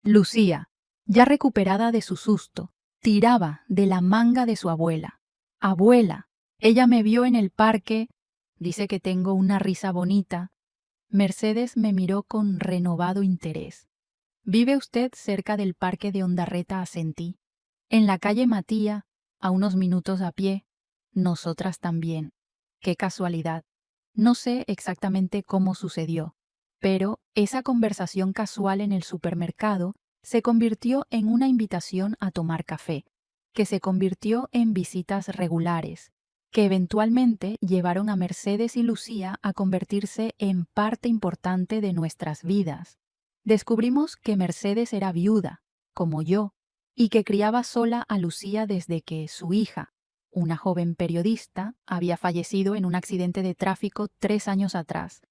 Lucía, ya recuperada de su susto, tiraba de la manga de su abuela. «Abuela, ella me vio en el parque. Dice que tengo una risa bonita». Mercedes me miró con renovado interés. «¿Vive usted cerca del parque de Ondarreta?», asentí. «En la calle Matía, a unos minutos a pie». «Nosotras también». «Qué casualidad». No sé exactamente cómo sucedió, pero esa conversación casual en el supermercado se convirtió en una invitación a tomar café, que se convirtió en visitas regulares, que eventualmente llevaron a Mercedes y Lucía a convertirse en parte importante de nuestras vidas. Descubrimos que Mercedes era viuda, como yo, y que criaba sola a Lucía desde que su hija, una joven periodista, había fallecido en un accidente de tráfico 3 años atrás.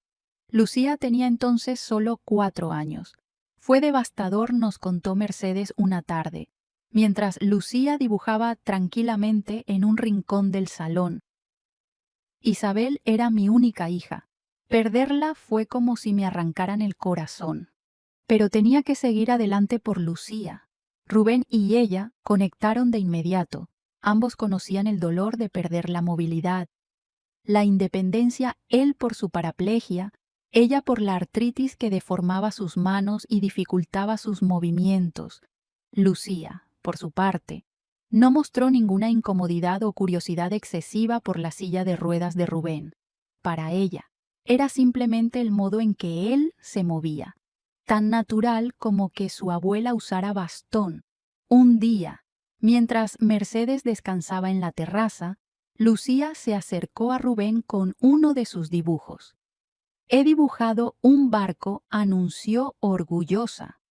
Lucía tenía entonces solo 4 años. «Fue devastador», nos contó Mercedes una tarde, mientras Lucía dibujaba tranquilamente en un rincón del salón. «Isabel era mi única hija. Perderla fue como si me arrancaran el corazón. Pero tenía que seguir adelante por Lucía». Rubén y ella conectaron de inmediato. Ambos conocían el dolor de perder la movilidad, la independencia, él por su paraplegia, ella por la artritis que deformaba sus manos y dificultaba sus movimientos. Lucía, por su parte, no mostró ninguna incomodidad o curiosidad excesiva por la silla de ruedas de Rubén. Para ella, era simplemente el modo en que él se movía, tan natural como que su abuela usara bastón. Un día, mientras Mercedes descansaba en la terraza, Lucía se acercó a Rubén con uno de sus dibujos. «He dibujado un barco», anunció orgullosa,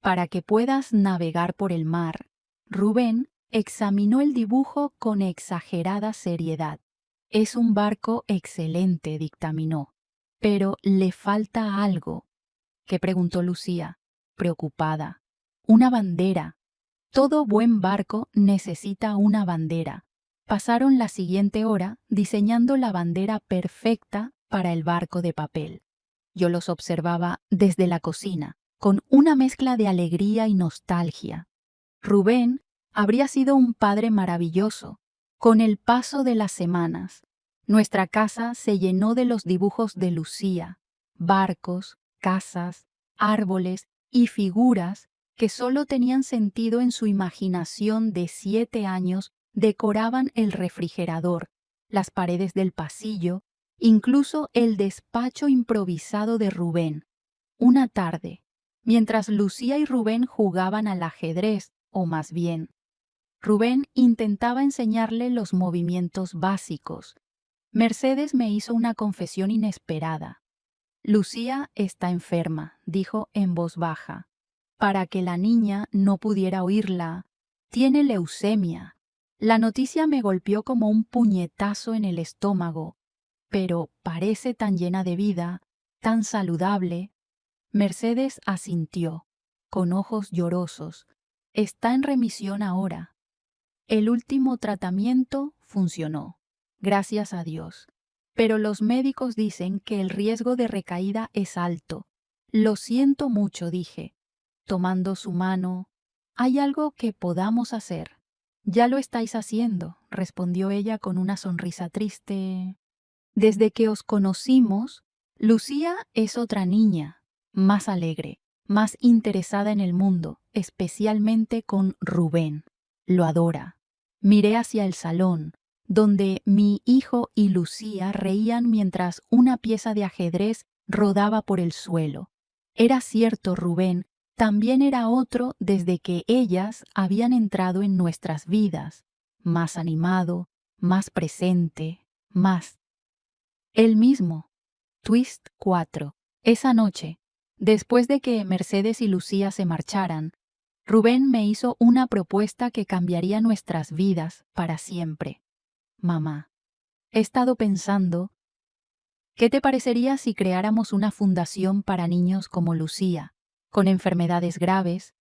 «para que puedas navegar por el mar». Rubén examinó el dibujo con exagerada seriedad. «Es un barco excelente», dictaminó. «Pero le falta algo». ¿Qué?, preguntó Lucía, preocupada. «Una bandera. Todo buen barco necesita una bandera». Pasaron la siguiente hora diseñando la bandera perfecta para el barco de papel. Yo los observaba desde la cocina, con una mezcla de alegría y nostalgia. Rubén habría sido un padre maravilloso. Con el paso de las semanas, nuestra casa se llenó de los dibujos de Lucía, barcos, casas, árboles y figuras que solo tenían sentido en su imaginación de 7 años. Decoraban el refrigerador, las paredes del pasillo, incluso el despacho improvisado de Rubén. Una tarde, mientras Lucía y Rubén jugaban al ajedrez, o más bien, Rubén intentaba enseñarle los movimientos básicos. Mercedes me hizo una confesión inesperada. «Lucía está enferma», dijo en voz baja. Para que la niña no pudiera oírla, «tiene leucemia». La noticia me golpeó como un puñetazo en el estómago. «Pero parece tan llena de vida, tan saludable». Mercedes asintió, con ojos llorosos. «Está en remisión ahora». El último tratamiento funcionó, gracias a Dios. Pero los médicos dicen que el riesgo de recaída es alto. «Lo siento mucho», dije, tomando su mano. «¿Hay algo que podamos hacer?» «Ya lo estáis haciendo», respondió ella con una sonrisa triste. «Desde que os conocimos, Lucía es otra niña, más alegre, más interesada en el mundo, especialmente con Rubén. Lo adora». Miré hacia el salón, donde mi hijo y Lucía reían mientras una pieza de ajedrez rodaba por el suelo. Era cierto, Rubén también era otro desde que ellas habían entrado en nuestras vidas, más animado, más presente, más. Él mismo. Twist 4. Esa noche, después de que Mercedes y Lucía se marcharan, Rubén me hizo una propuesta que cambiaría nuestras vidas para siempre. «Mamá, he estado pensando, ¿qué te parecería si creáramos una fundación para niños como Lucía, con enfermedades graves?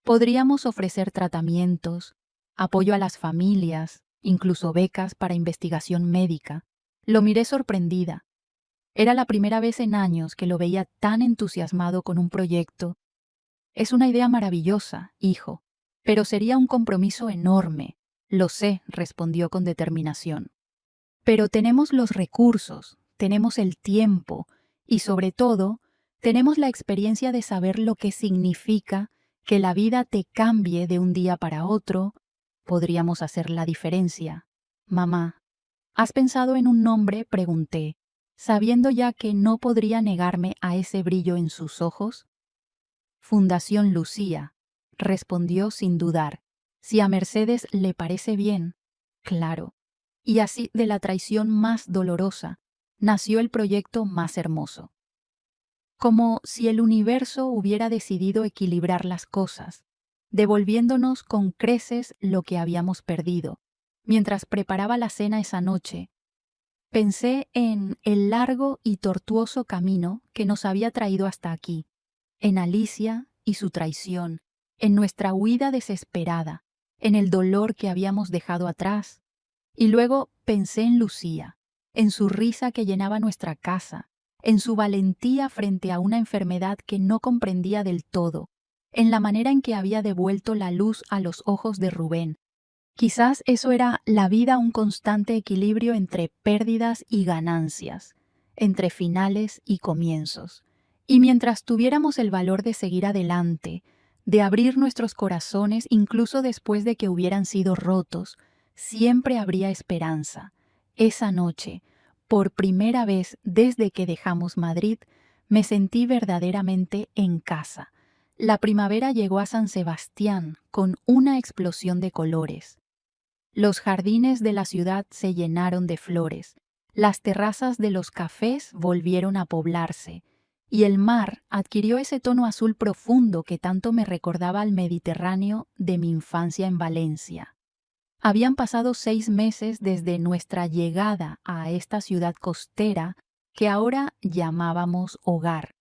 Podríamos ofrecer tratamientos, apoyo a las familias, incluso becas para investigación médica». Lo miré sorprendida. Era la primera vez en años que lo veía tan entusiasmado con un proyecto. «Es una idea maravillosa, hijo, pero sería un compromiso enorme». «Lo sé», respondió con determinación. «Pero tenemos los recursos, tenemos el tiempo y, sobre todo, tenemos la experiencia de saber lo que significa que la vida te cambie de un día para otro. Podríamos hacer la diferencia». «Mamá, ¿has pensado en un nombre?», pregunté, sabiendo ya que no podría negarme a ese brillo en sus ojos. «Fundación Lucía», respondió sin dudar. «Si a Mercedes le parece bien». «Claro». Y así, de la traición más dolorosa, nació el proyecto más hermoso. Como si el universo hubiera decidido equilibrar las cosas, devolviéndonos con creces lo que habíamos perdido. Mientras preparaba la cena esa noche, pensé en el largo y tortuoso camino que nos había traído hasta aquí, en Alicia y su traición, en nuestra huida desesperada, en el dolor que habíamos dejado atrás. Y luego pensé en Lucía, en su risa que llenaba nuestra casa, en su valentía frente a una enfermedad que no comprendía del todo, en la manera en que había devuelto la luz a los ojos de Rubén. Quizás eso era la vida, un constante equilibrio entre pérdidas y ganancias, entre finales y comienzos. Y mientras tuviéramos el valor de seguir adelante, de abrir nuestros corazones incluso después de que hubieran sido rotos, siempre habría esperanza. Esa noche, por primera vez desde que dejamos Madrid, me sentí verdaderamente en casa. La primavera llegó a San Sebastián con una explosión de colores. Los jardines de la ciudad se llenaron de flores, las terrazas de los cafés volvieron a poblarse, y el mar adquirió ese tono azul profundo que tanto me recordaba al Mediterráneo de mi infancia en Valencia. Habían pasado 6 meses desde nuestra llegada a esta ciudad costera que ahora llamábamos hogar,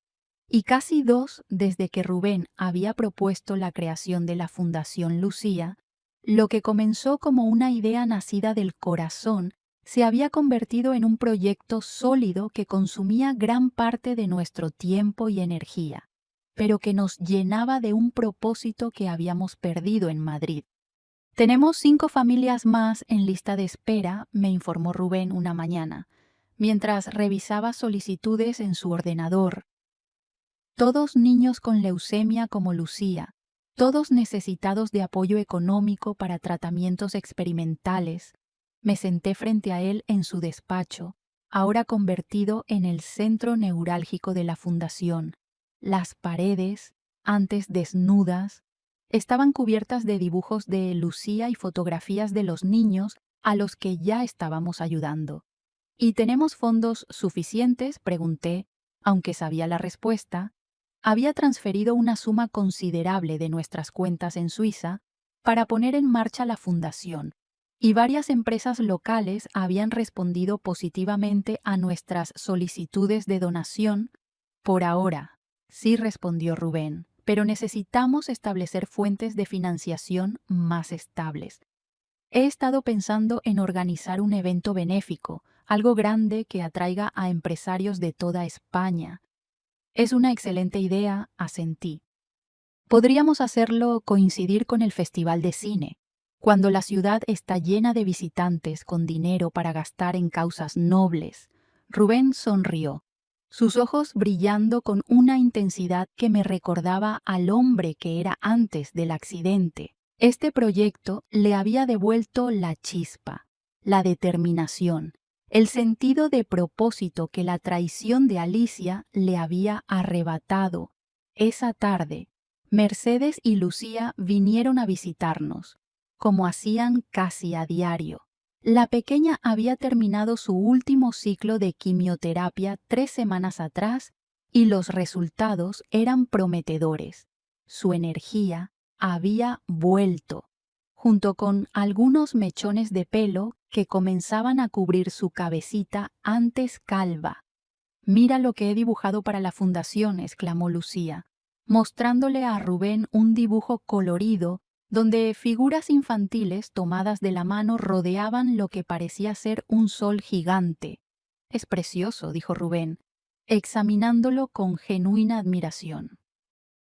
y casi 2 desde que Rubén había propuesto la creación de la Fundación Lucía. Lo que comenzó como una idea nacida del corazón se había convertido en un proyecto sólido que consumía gran parte de nuestro tiempo y energía, pero que nos llenaba de un propósito que habíamos perdido en Madrid. Tenemos 5 familias más en lista de espera, me informó Rubén una mañana, mientras revisaba solicitudes en su ordenador. Todos niños con leucemia como Lucía, todos necesitados de apoyo económico para tratamientos experimentales. Me senté frente a él en su despacho, ahora convertido en el centro neurálgico de la fundación. Las paredes, antes desnudas, estaban cubiertas de dibujos de Lucía y fotografías de los niños a los que ya estábamos ayudando. ¿Y tenemos fondos suficientes?, pregunté, aunque sabía la respuesta. Había transferido una suma considerable de nuestras cuentas en Suiza para poner en marcha la fundación, y varias empresas locales habían respondido positivamente a nuestras solicitudes de donación. Por ahora, sí, respondió Rubén, pero necesitamos establecer fuentes de financiación más estables. He estado pensando en organizar un evento benéfico, algo grande que atraiga a empresarios de toda España. Es una excelente idea, asentí. Podríamos hacerlo coincidir con el Festival de Cine, cuando la ciudad está llena de visitantes con dinero para gastar en causas nobles. Rubén sonrió, sus ojos brillando con una intensidad que me recordaba al hombre que era antes del accidente. Este proyecto le había devuelto la chispa, la determinación, el sentido de propósito que la traición de Alicia le había arrebatado. Esa tarde, Mercedes y Lucía vinieron a visitarnos, como hacían casi a diario. La pequeña había terminado su último ciclo de quimioterapia 3 semanas atrás y los resultados eran prometedores. Su energía había vuelto, junto con algunos mechones de pelo que comenzaban a cubrir su cabecita antes calva. «Mira lo que he dibujado para la fundación», exclamó Lucía, mostrándole a Rubén un dibujo colorido donde figuras infantiles tomadas de la mano rodeaban lo que parecía ser un sol gigante. «Es precioso», dijo Rubén, examinándolo con genuina admiración.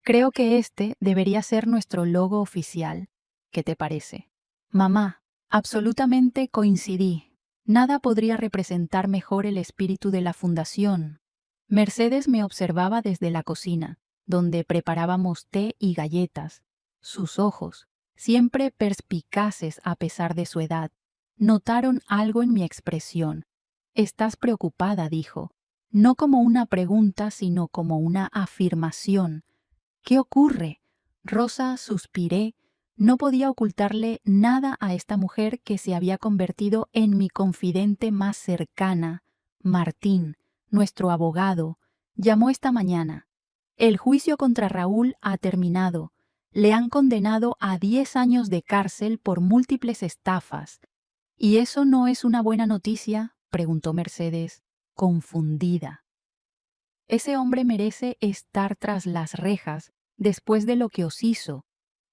«Creo que este debería ser nuestro logo oficial. ¿Qué te parece?» «Mamá, absolutamente coincidí. Nada podría representar mejor el espíritu de la fundación». Mercedes me observaba desde la cocina, donde preparábamos té y galletas. Sus ojos, siempre perspicaces a pesar de su edad, notaron algo en mi expresión. «Estás preocupada», dijo, no como una pregunta, sino como una afirmación. «¿Qué ocurre?» Rosa, suspiré. No podía ocultarle nada a esta mujer que se había convertido en mi confidente más cercana. Martín, nuestro abogado, llamó esta mañana. El juicio contra Raúl ha terminado. Le han condenado a 10 años de cárcel por múltiples estafas. «¿Y eso no es una buena noticia?», preguntó Mercedes, confundida. «Ese hombre merece estar tras las rejas después de lo que os hizo».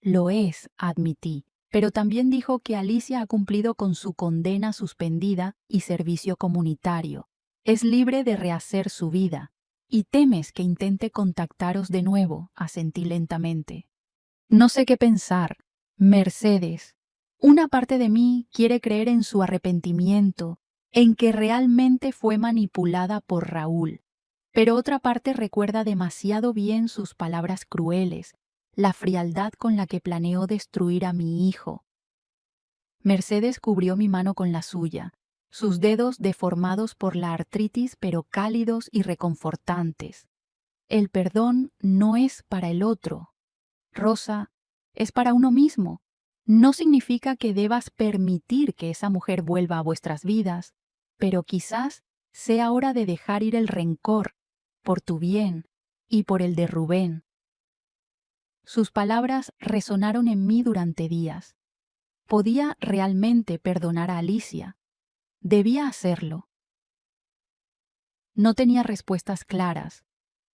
«Lo es», admití, pero también dijo que Alicia ha cumplido con su condena suspendida y servicio comunitario. Es libre de rehacer su vida. «¿Y temes que intente contactaros de nuevo?», asentí lentamente. No sé qué pensar. Mercedes, una parte de mí quiere creer en su arrepentimiento, en que realmente fue manipulada por Raúl, pero otra parte recuerda demasiado bien sus palabras crueles, la frialdad con la que planeó destruir a mi hijo. Mercedes cubrió mi mano con la suya, sus dedos deformados por la artritis pero cálidos y reconfortantes. «El perdón no es para el otro, Rosa, es para uno mismo. No significa que debas permitir que esa mujer vuelva a vuestras vidas, pero quizás sea hora de dejar ir el rencor, por tu bien y por el de Rubén. Sus palabras resonaron en mí durante días. ¿Podía realmente perdonar a Alicia? Debía hacerlo. No tenía respuestas claras,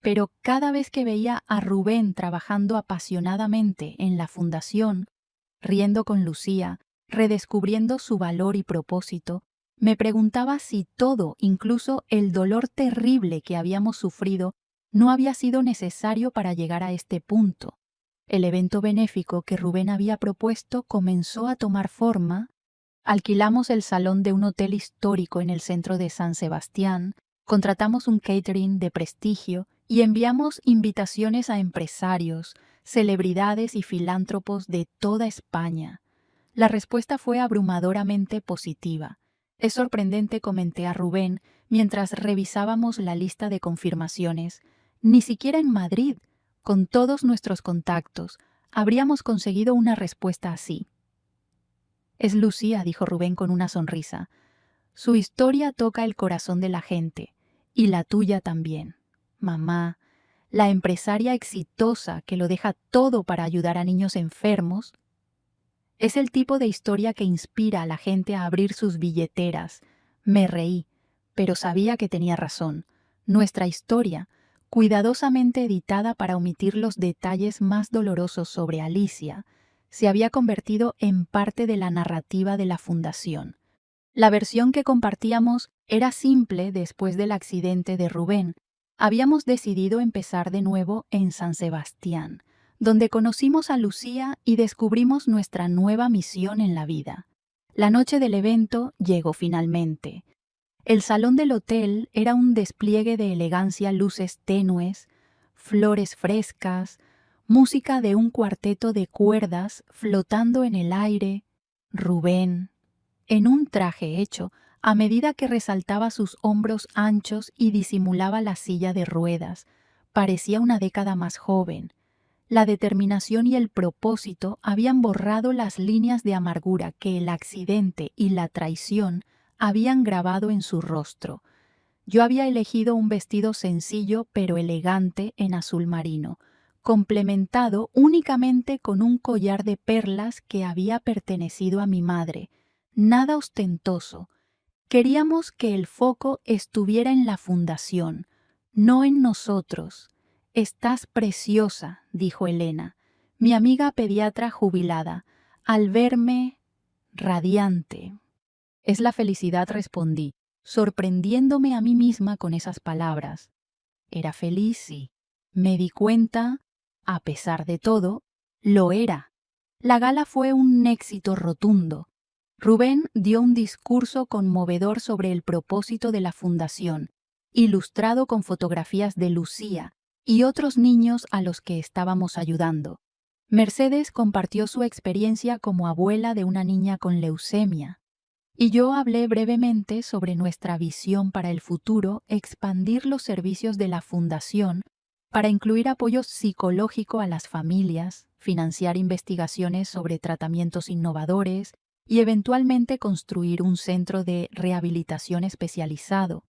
pero cada vez que veía a Rubén trabajando apasionadamente en la fundación, riendo con Lucía, redescubriendo su valor y propósito, me preguntaba si todo, incluso el dolor terrible que habíamos sufrido, no había sido necesario para llegar a este punto. El evento benéfico que Rubén había propuesto comenzó a tomar forma. Alquilamos el salón de un hotel histórico en el centro de San Sebastián, contratamos un catering de prestigio y enviamos invitaciones a empresarios, celebridades y filántropos de toda España. La respuesta fue abrumadoramente positiva. Es sorprendente, comenté a Rubén mientras revisábamos la lista de confirmaciones. Ni siquiera en Madrid, con todos nuestros contactos, habríamos conseguido una respuesta así. Es Lucía, dijo Rubén con una sonrisa. Su historia toca el corazón de la gente, y la tuya también. Mamá, la empresaria exitosa que lo deja todo para ayudar a niños enfermos, es el tipo de historia que inspira a la gente a abrir sus billeteras. Me reí, pero sabía que tenía razón. Nuestra historia, cuidadosamente editada para omitir los detalles más dolorosos sobre Alicia, se había convertido en parte de la narrativa de la fundación. La versión que compartíamos era simple después del accidente de Rubén. Habíamos decidido empezar de nuevo en San Sebastián, donde conocimos a Lucía y descubrimos nuestra nueva misión en la vida. La noche del evento llegó finalmente. El salón del hotel era un despliegue de elegancia, luces tenues, flores frescas, música de un cuarteto de cuerdas flotando en el aire, Rubén, en un traje hecho a medida que resaltaba sus hombros anchos y disimulaba la silla de ruedas. Parecía una década más joven. La determinación y el propósito habían borrado las líneas de amargura que el accidente y la traición habían grabado en su rostro. Yo había elegido un vestido sencillo pero elegante en azul marino, complementado únicamente con un collar de perlas que había pertenecido a mi madre. Nada ostentoso. Queríamos que el foco estuviera en la fundación, no en nosotros. Estás preciosa, dijo Elena, mi amiga pediatra jubilada, al verme radiante. Es la felicidad, respondí, sorprendiéndome a mí misma con esas palabras. Era feliz, sí. Me di cuenta, a pesar de todo, lo era. La gala fue un éxito rotundo. Rubén dio un discurso conmovedor sobre el propósito de la fundación, ilustrado con fotografías de Lucía y otros niños a los que estábamos ayudando. Mercedes compartió su experiencia como abuela de una niña con leucemia. Y yo hablé brevemente sobre nuestra visión para el futuro, expandir los servicios de la fundación para incluir apoyo psicológico a las familias, financiar investigaciones sobre tratamientos innovadores y eventualmente construir un centro de rehabilitación especializado.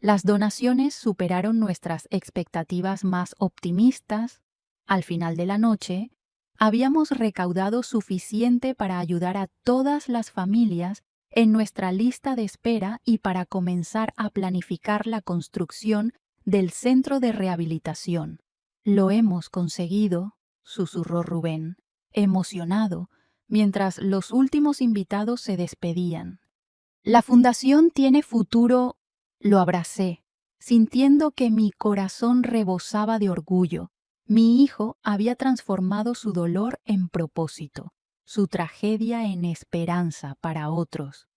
Las donaciones superaron nuestras expectativas más optimistas. Al final de la noche, habíamos recaudado suficiente para ayudar a todas las familias en nuestra lista de espera y para comenzar a planificar la construcción del centro de rehabilitación. Lo hemos conseguido, susurró Rubén, emocionado, mientras los últimos invitados se despedían. La fundación tiene futuro. Lo abracé, sintiendo que mi corazón rebosaba de orgullo. Mi hijo había transformado su dolor en propósito, su tragedia en esperanza para otros.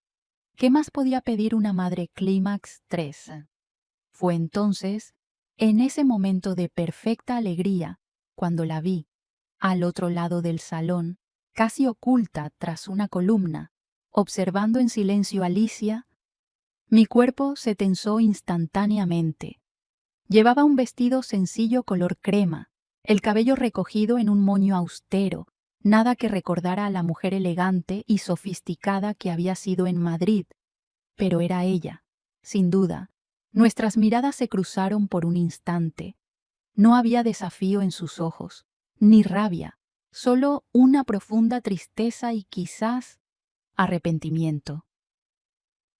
¿Qué más podía pedir una madre Clímax 3? Fue entonces, en ese momento de perfecta alegría, cuando la vi, al otro lado del salón, casi oculta tras una columna, observando en silencio a Alicia. Mi cuerpo se tensó instantáneamente. Llevaba un vestido sencillo color crema, el cabello recogido en un moño austero, nada que recordara a la mujer elegante y sofisticada que había sido en Madrid, pero era ella, sin duda. Nuestras miradas se cruzaron por un instante. No había desafío en sus ojos, ni rabia, solo una profunda tristeza y quizás arrepentimiento.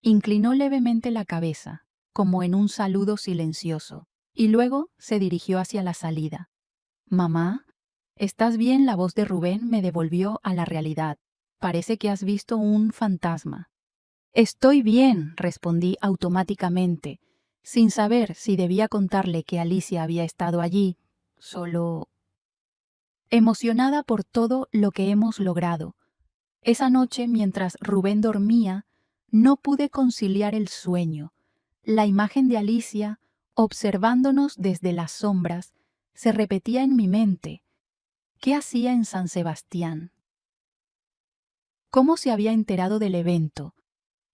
Inclinó levemente la cabeza, como en un saludo silencioso, y luego se dirigió hacia la salida. «Mamá, ¿estás bien?». La voz de Rubén me devolvió a la realidad. «Parece que has visto un fantasma». «Estoy bien», respondí automáticamente, sin saber si debía contarle que Alicia había estado allí, solo emocionada por todo lo que hemos logrado. Esa noche, mientras Rubén dormía, no pude conciliar el sueño. La imagen de Alicia, observándonos desde las sombras, se repetía en mi mente. ¿Qué hacía en San Sebastián? ¿Cómo se había enterado del evento?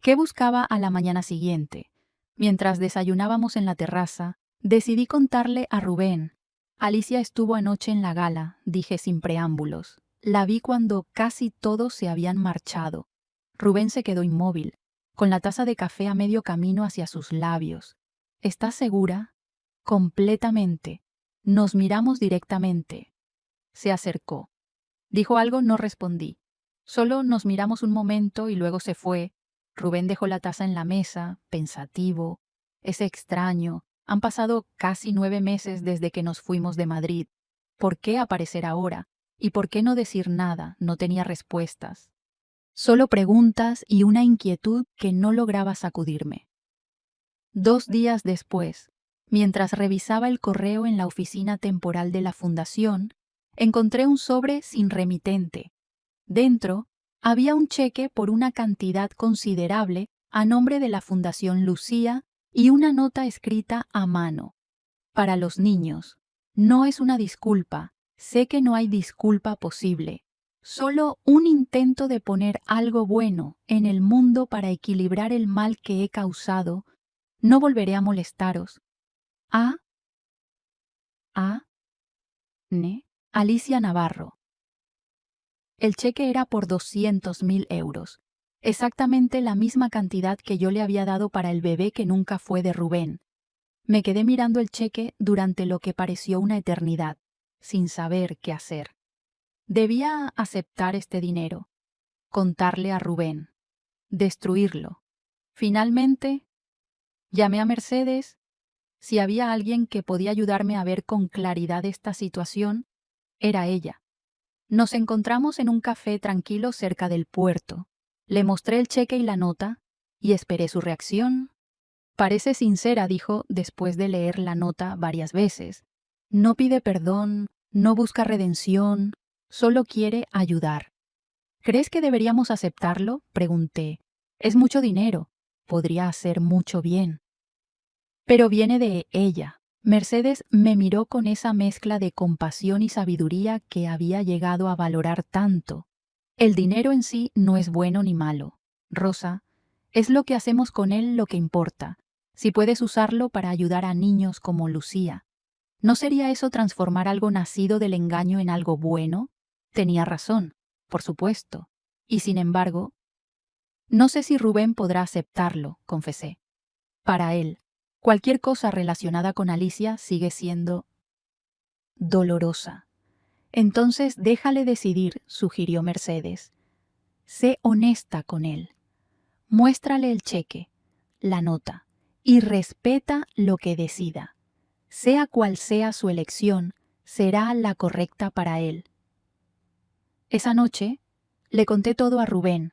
¿Qué buscaba a la mañana siguiente? Mientras desayunábamos en la terraza, decidí contarle a Rubén. «Alicia estuvo anoche en la gala», dije sin preámbulos. «La vi cuando casi todos se habían marchado». Rubén se quedó inmóvil, con la taza de café a medio camino hacia sus labios. «¿Estás segura?» «Completamente». Nos miramos directamente. Se acercó. Dijo algo, no respondí. Solo nos miramos un momento y luego se fue. Rubén dejó la taza en la mesa, pensativo. «Es extraño. Han pasado casi 9 meses desde que nos fuimos de Madrid. ¿Por qué aparecer ahora? ¿Y por qué no decir nada?». No tenía respuestas. Solo preguntas y una inquietud que no lograba sacudirme. 2 días después, mientras revisaba el correo en la oficina temporal de la fundación, encontré un sobre sin remitente. Dentro había un cheque por una cantidad considerable a nombre de la Fundación Lucía y una nota escrita a mano. «Para los niños. No es una disculpa. Sé que no hay disculpa posible. Solo un intento de poner algo bueno en el mundo para equilibrar el mal que he causado. No volveré a molestaros. Alicia Navarro». El cheque era por 200.000 euros, exactamente la misma cantidad que yo le había dado para el bebé que nunca fue de Rubén. Me quedé mirando el cheque durante lo que pareció una eternidad, sin saber qué hacer. Debía aceptar este dinero, contarle a Rubén, destruirlo. Finalmente, llamé a Mercedes. Si había alguien que podía ayudarme a ver con claridad esta situación, era ella. Nos encontramos en un café tranquilo cerca del puerto. Le mostré el cheque y la nota, y esperé su reacción. «Parece sincera», dijo después de leer la nota varias veces. «No pide perdón, no busca redención, solo quiere ayudar». «¿Crees que deberíamos aceptarlo?», pregunté. «Es mucho dinero, podría hacer mucho bien». «Pero viene de ella». Mercedes me miró con esa mezcla de compasión y sabiduría que había llegado a valorar tanto. «El dinero en sí no es bueno ni malo, Rosa. Es lo que hacemos con él lo que importa. Si puedes usarlo para ayudar a niños como Lucía. ¿No sería eso transformar algo nacido del engaño en algo bueno?». Tenía razón, por supuesto. Y sin embargo, no sé si Rubén podrá aceptarlo, confesé. Para él, cualquier cosa relacionada con Alicia sigue siendo dolorosa. «Entonces déjale decidir», sugirió Mercedes. «Sé honesta con él. Muéstrale el cheque, la nota, y respeta lo que decida. Sea cual sea su elección, será la correcta para él». Esa noche le conté todo a Rubén.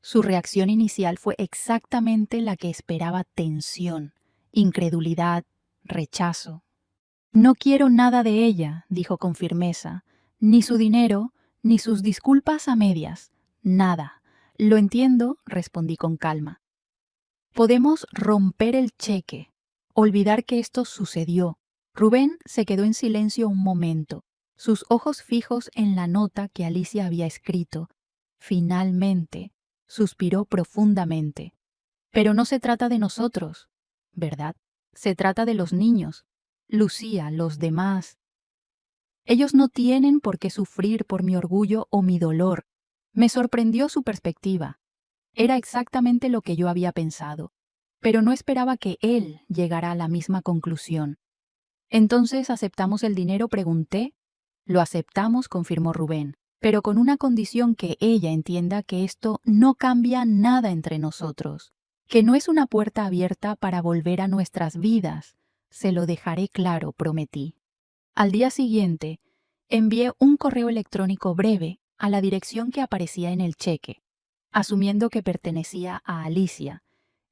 Su reacción inicial fue exactamente la que esperaba: tensión, incredulidad, rechazo. «No quiero nada de ella», dijo con firmeza. «Ni su dinero, ni sus disculpas a medias. Nada». «Lo entiendo», respondí con calma. «Podemos romper el cheque, olvidar que esto sucedió». Rubén se quedó en silencio un momento, sus ojos fijos en la nota que Alicia había escrito. Finalmente, suspiró profundamente. «Pero no se trata de nosotros, ¿verdad? Se trata de los niños. Lucía, los demás». Ellos no tienen por qué sufrir por mi orgullo o mi dolor. Me sorprendió su perspectiva. Era exactamente lo que yo había pensado, pero no esperaba que él llegara a la misma conclusión. Entonces aceptamos el dinero, pregunté. Lo aceptamos, confirmó Rubén, pero con una condición: que ella entienda que esto no cambia nada entre nosotros, que no es una puerta abierta para volver a nuestras vidas. Se lo dejaré claro, prometí. Al día siguiente, envié un correo electrónico breve a la dirección que aparecía en el cheque, asumiendo que pertenecía a Alicia.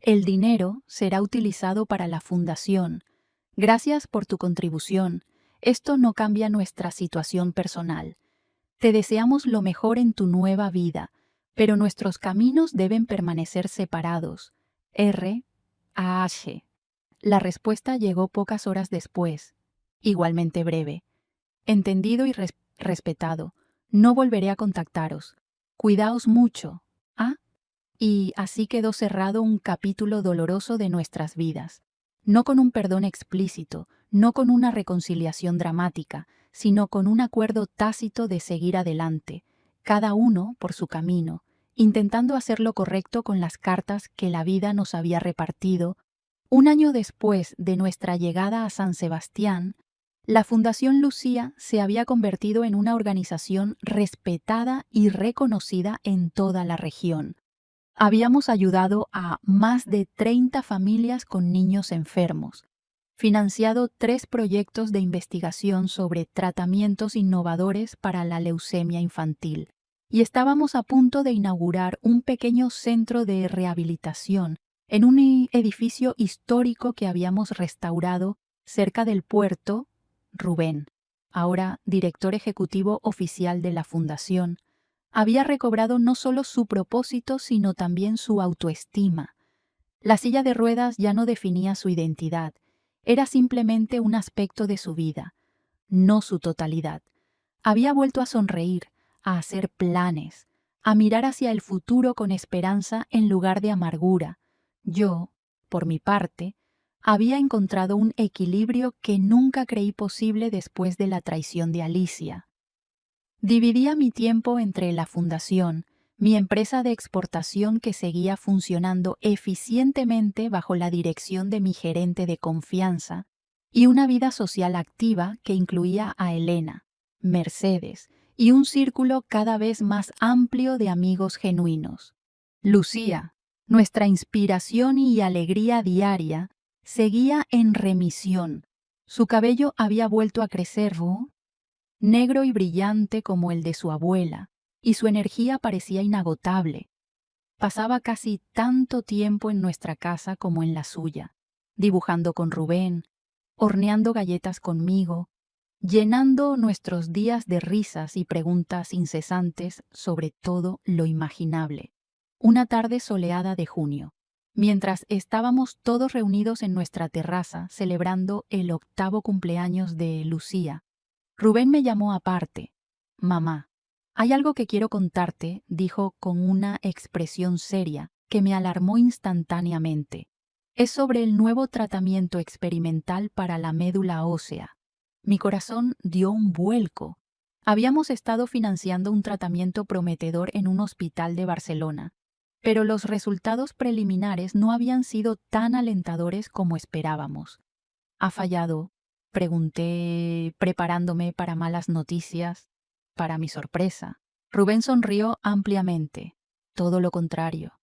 El dinero será utilizado para la fundación. Gracias por tu contribución. Esto no cambia nuestra situación personal. Te deseamos lo mejor en tu nueva vida, pero nuestros caminos deben permanecer separados. R. A. H. La respuesta llegó pocas horas después, igualmente breve. Entendido y respetado. No volveré a contactaros. Cuidaos mucho. ¿Ah? Y así quedó cerrado un capítulo doloroso de nuestras vidas. No con un perdón explícito, no con una reconciliación dramática, sino con un acuerdo tácito de seguir adelante, cada uno por su camino, intentando hacer lo correcto con las cartas que la vida nos había repartido. Un año después de nuestra llegada a San Sebastián, la Fundación Lucía se había convertido en una organización respetada y reconocida en toda la región. Habíamos ayudado a más de 30 familias con niños enfermos, financiado 3 proyectos de investigación sobre tratamientos innovadores para la leucemia infantil, y estábamos a punto de inaugurar un pequeño centro de rehabilitación en un edificio histórico que habíamos restaurado cerca del puerto. Rubén, ahora director ejecutivo oficial de la Fundación, había recobrado no solo su propósito, sino también su autoestima. La silla de ruedas ya no definía su identidad, era simplemente un aspecto de su vida, no su totalidad. Había vuelto a sonreír, a hacer planes, a mirar hacia el futuro con esperanza en lugar de amargura. Yo, por mi parte, había encontrado un equilibrio que nunca creí posible después de la traición de Alicia. Dividía mi tiempo entre la fundación, mi empresa de exportación que seguía funcionando eficientemente bajo la dirección de mi gerente de confianza, y una vida social activa que incluía a Elena, Mercedes y un círculo cada vez más amplio de amigos genuinos. Lucía, nuestra inspiración y alegría diaria, seguía en remisión. Su cabello había vuelto a crecer, negro y brillante como el de su abuela, y su energía parecía inagotable. Pasaba casi tanto tiempo en nuestra casa como en la suya, dibujando con Rubén, horneando galletas conmigo, llenando nuestros días de risas y preguntas incesantes sobre todo lo imaginable. Una tarde soleada de junio, mientras estábamos todos reunidos en nuestra terraza celebrando el 8º cumpleaños de Lucía, Rubén me llamó aparte. «Mamá, hay algo que quiero contarte», dijo con una expresión seria que me alarmó instantáneamente. «Es sobre el nuevo tratamiento experimental para la médula ósea». Mi corazón dio un vuelco. Habíamos estado financiando un tratamiento prometedor en un hospital de Barcelona, pero los resultados preliminares no habían sido tan alentadores como esperábamos. «¿Ha fallado?», pregunté, preparándome para malas noticias. Para mi sorpresa, Rubén sonrió ampliamente. Todo lo contrario.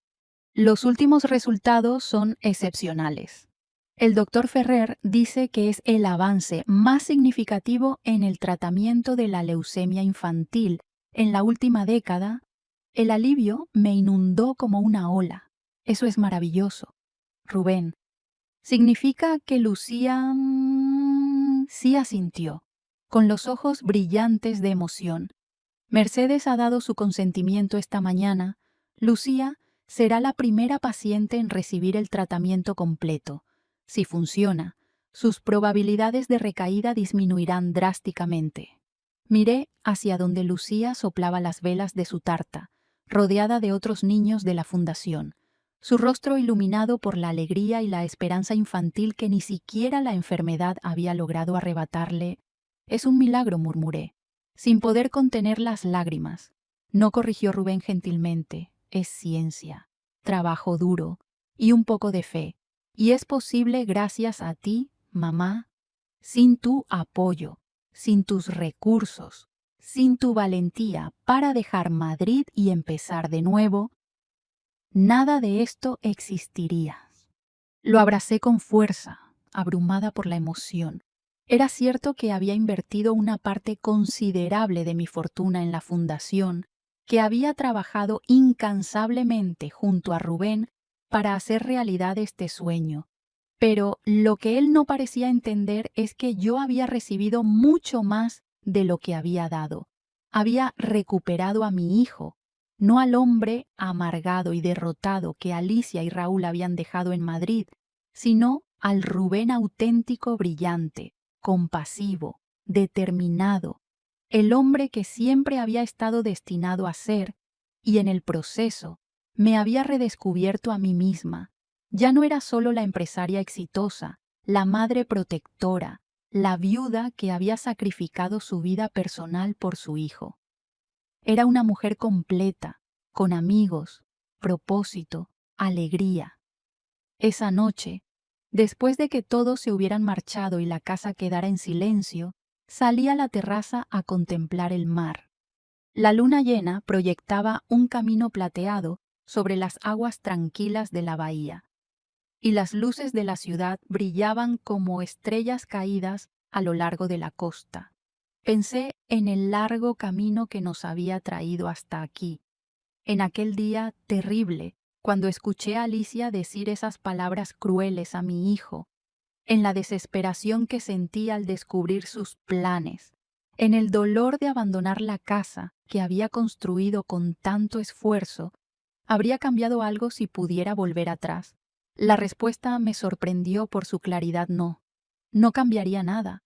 Los últimos resultados son excepcionales. El doctor Ferrer dice que es el avance más significativo en el tratamiento de la leucemia infantil en la última década. El alivio me inundó como una ola. Eso es maravilloso. Rubén, ¿significa que Lucía...? Sí, asintió, con los ojos brillantes de emoción. Mercedes ha dado su consentimiento esta mañana. Lucía será la primera paciente en recibir el tratamiento completo. Si funciona, sus probabilidades de recaída disminuirán drásticamente. Miré hacia donde Lucía soplaba las velas de su tarta, rodeada de otros niños de la fundación, su rostro iluminado por la alegría y la esperanza infantil que ni siquiera la enfermedad había logrado arrebatarle. Es un milagro, murmuré, sin poder contener las lágrimas. No, corrigió Rubén gentilmente, es ciencia, trabajo duro y un poco de fe. Y es posible gracias a ti, mamá, sin tu apoyo, sin tus recursos, sin tu valentía para dejar Madrid y empezar de nuevo, nada de esto existiría. Lo abracé con fuerza, abrumada por la emoción. Era cierto que había invertido una parte considerable de mi fortuna en la fundación, que había trabajado incansablemente junto a Rubén para hacer realidad este sueño. Pero lo que él no parecía entender es que yo había recibido mucho más de lo que había dado. Había recuperado a mi hijo, no al hombre amargado y derrotado que Alicia y Raúl habían dejado en Madrid, sino al Rubén auténtico, brillante, compasivo, determinado, el hombre que siempre había estado destinado a ser, y en el proceso me había redescubierto a mí misma. Ya no era solo la empresaria exitosa, la madre protectora, la viuda que había sacrificado su vida personal por su hijo. Era una mujer completa, con amigos, propósito, alegría. Esa noche, después de que todos se hubieran marchado y la casa quedara en silencio, salí a la terraza a contemplar el mar. La luna llena proyectaba un camino plateado sobre las aguas tranquilas de la bahía, y las luces de la ciudad brillaban como estrellas caídas a lo largo de la costa. Pensé en el largo camino que nos había traído hasta aquí, en aquel día terrible, cuando escuché a Alicia decir esas palabras crueles a mi hijo, en la desesperación que sentí al descubrir sus planes, en el dolor de abandonar la casa que había construido con tanto esfuerzo. ¿Habría cambiado algo si pudiera volver atrás? La respuesta me sorprendió por su claridad. No, no cambiaría nada,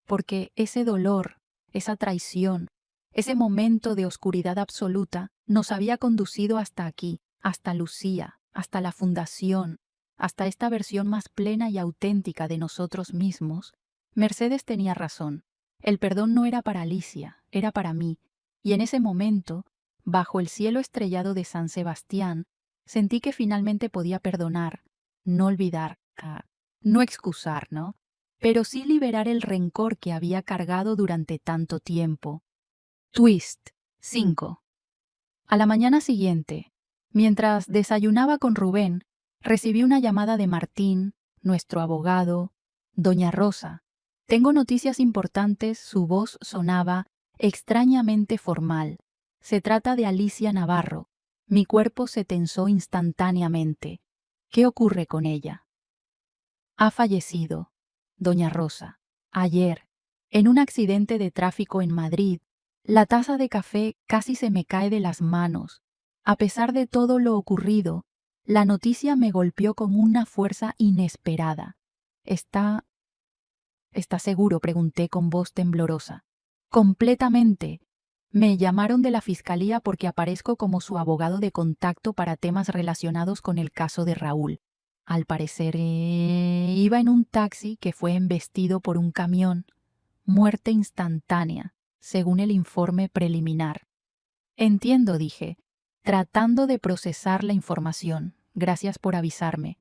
porque ese dolor, esa traición, ese momento de oscuridad absoluta nos había conducido hasta aquí, hasta Lucía, hasta la fundación, hasta esta versión más plena y auténtica de nosotros mismos. Mercedes tenía razón. El perdón no era para Alicia, era para mí, y en ese momento, bajo el cielo estrellado de San Sebastián, sentí que finalmente podía perdonar, no olvidar, no excusar, ¿no? Pero sí liberar el rencor que había cargado durante tanto tiempo. Twist 5. A la mañana siguiente, mientras desayunaba con Rubén, recibí una llamada de Martín, nuestro abogado. Doña Rosa, tengo noticias importantes. Su voz sonaba extrañamente formal. Se trata de Alicia Navarro. Mi cuerpo se tensó instantáneamente. ¿Qué ocurre con ella? Ha fallecido, doña Rosa, ayer, en un accidente de tráfico en Madrid. La taza de café casi se me cae de las manos. A pesar de todo lo ocurrido, la noticia me golpeó con una fuerza inesperada. ¿Está seguro?, pregunté con voz temblorosa. Completamente. Me llamaron de la fiscalía porque aparezco como su abogado de contacto para temas relacionados con el caso de Raúl. Al parecer, iba en un taxi que fue embestido por un camión. Muerte instantánea, según el informe preliminar. Entiendo, dije, tratando de procesar la información. Gracias por avisarme.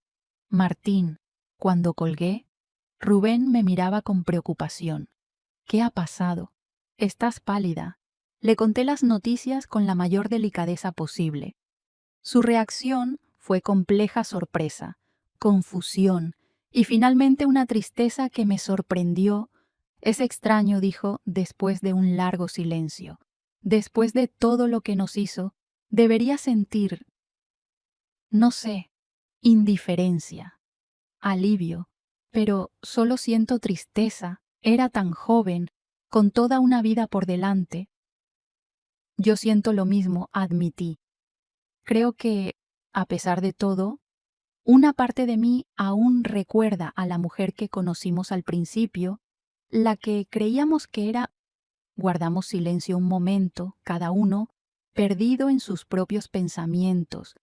Martín, cuando colgué, Rubén me miraba con preocupación. ¿Qué ha pasado? Estás pálida. Le conté las noticias con la mayor delicadeza posible. Su reacción fue compleja sorpresa, confusión y finalmente una tristeza que me sorprendió. Es extraño, dijo después de un largo silencio. Después de todo lo que nos hizo, debería sentir, no sé, indiferencia, alivio, pero solo siento tristeza. Era tan joven, con toda una vida por delante. Yo siento lo mismo, admití. Creo que, a pesar de todo, una parte de mí aún recuerda a la mujer que conocimos al principio, la que creíamos que era. Guardamos silencio un momento, cada uno, perdido en sus propios pensamientos.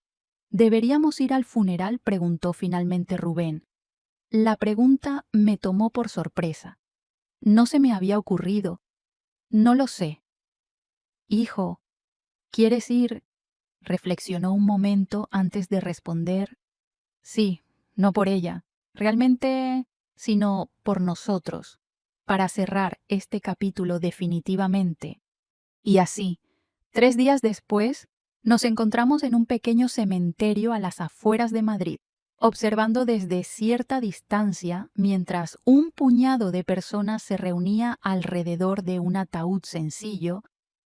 ¿Deberíamos ir al funeral?, preguntó finalmente Rubén. La pregunta me tomó por sorpresa. No se me había ocurrido. No lo sé. Hijo, ¿quieres ir? Reflexionó un momento antes de responder. Sí, no por ella, realmente, sino por nosotros, para cerrar este capítulo definitivamente. Y así, 3 días después, nos encontramos en un pequeño cementerio a las afueras de Madrid, observando desde cierta distancia mientras un puñado de personas se reunía alrededor de un ataúd sencillo.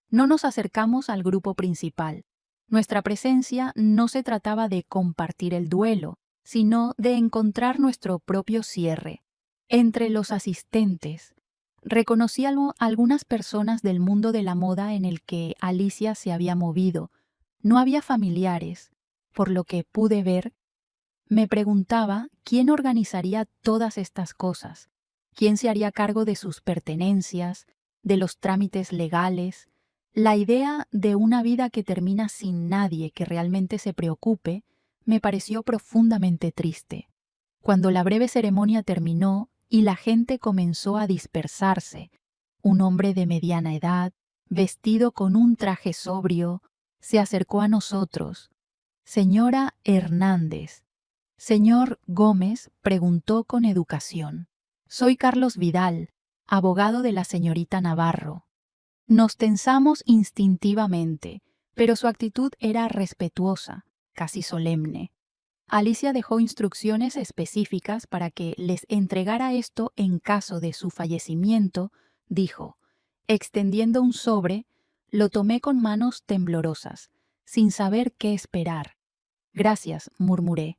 No nos acercamos al grupo principal. Nuestra presencia no se trataba de compartir el duelo, sino de encontrar nuestro propio cierre. Entre los asistentes, reconocí algunas personas del mundo de la moda en el que Alicia se había movido. No había familiares, por lo que pude ver. Me preguntaba quién organizaría todas estas cosas, quién se haría cargo de sus pertenencias, de los trámites legales. La idea de una vida que termina sin nadie que realmente se preocupe me pareció profundamente triste. Cuando la breve ceremonia terminó y la gente comenzó a dispersarse, un hombre de mediana edad, vestido con un traje sobrio, se acercó a nosotros. Señora Hernández. Señor Gómez, preguntó con educación. Soy Carlos Vidal, abogado de la señorita Navarro. Nos tensamos instintivamente, pero su actitud era respetuosa, casi solemne. Alicia dejó instrucciones específicas para que les entregara esto en caso de su fallecimiento. Dijo, extendiendo un sobre, lo tomé con manos temblorosas, sin saber qué esperar. Gracias, murmuré.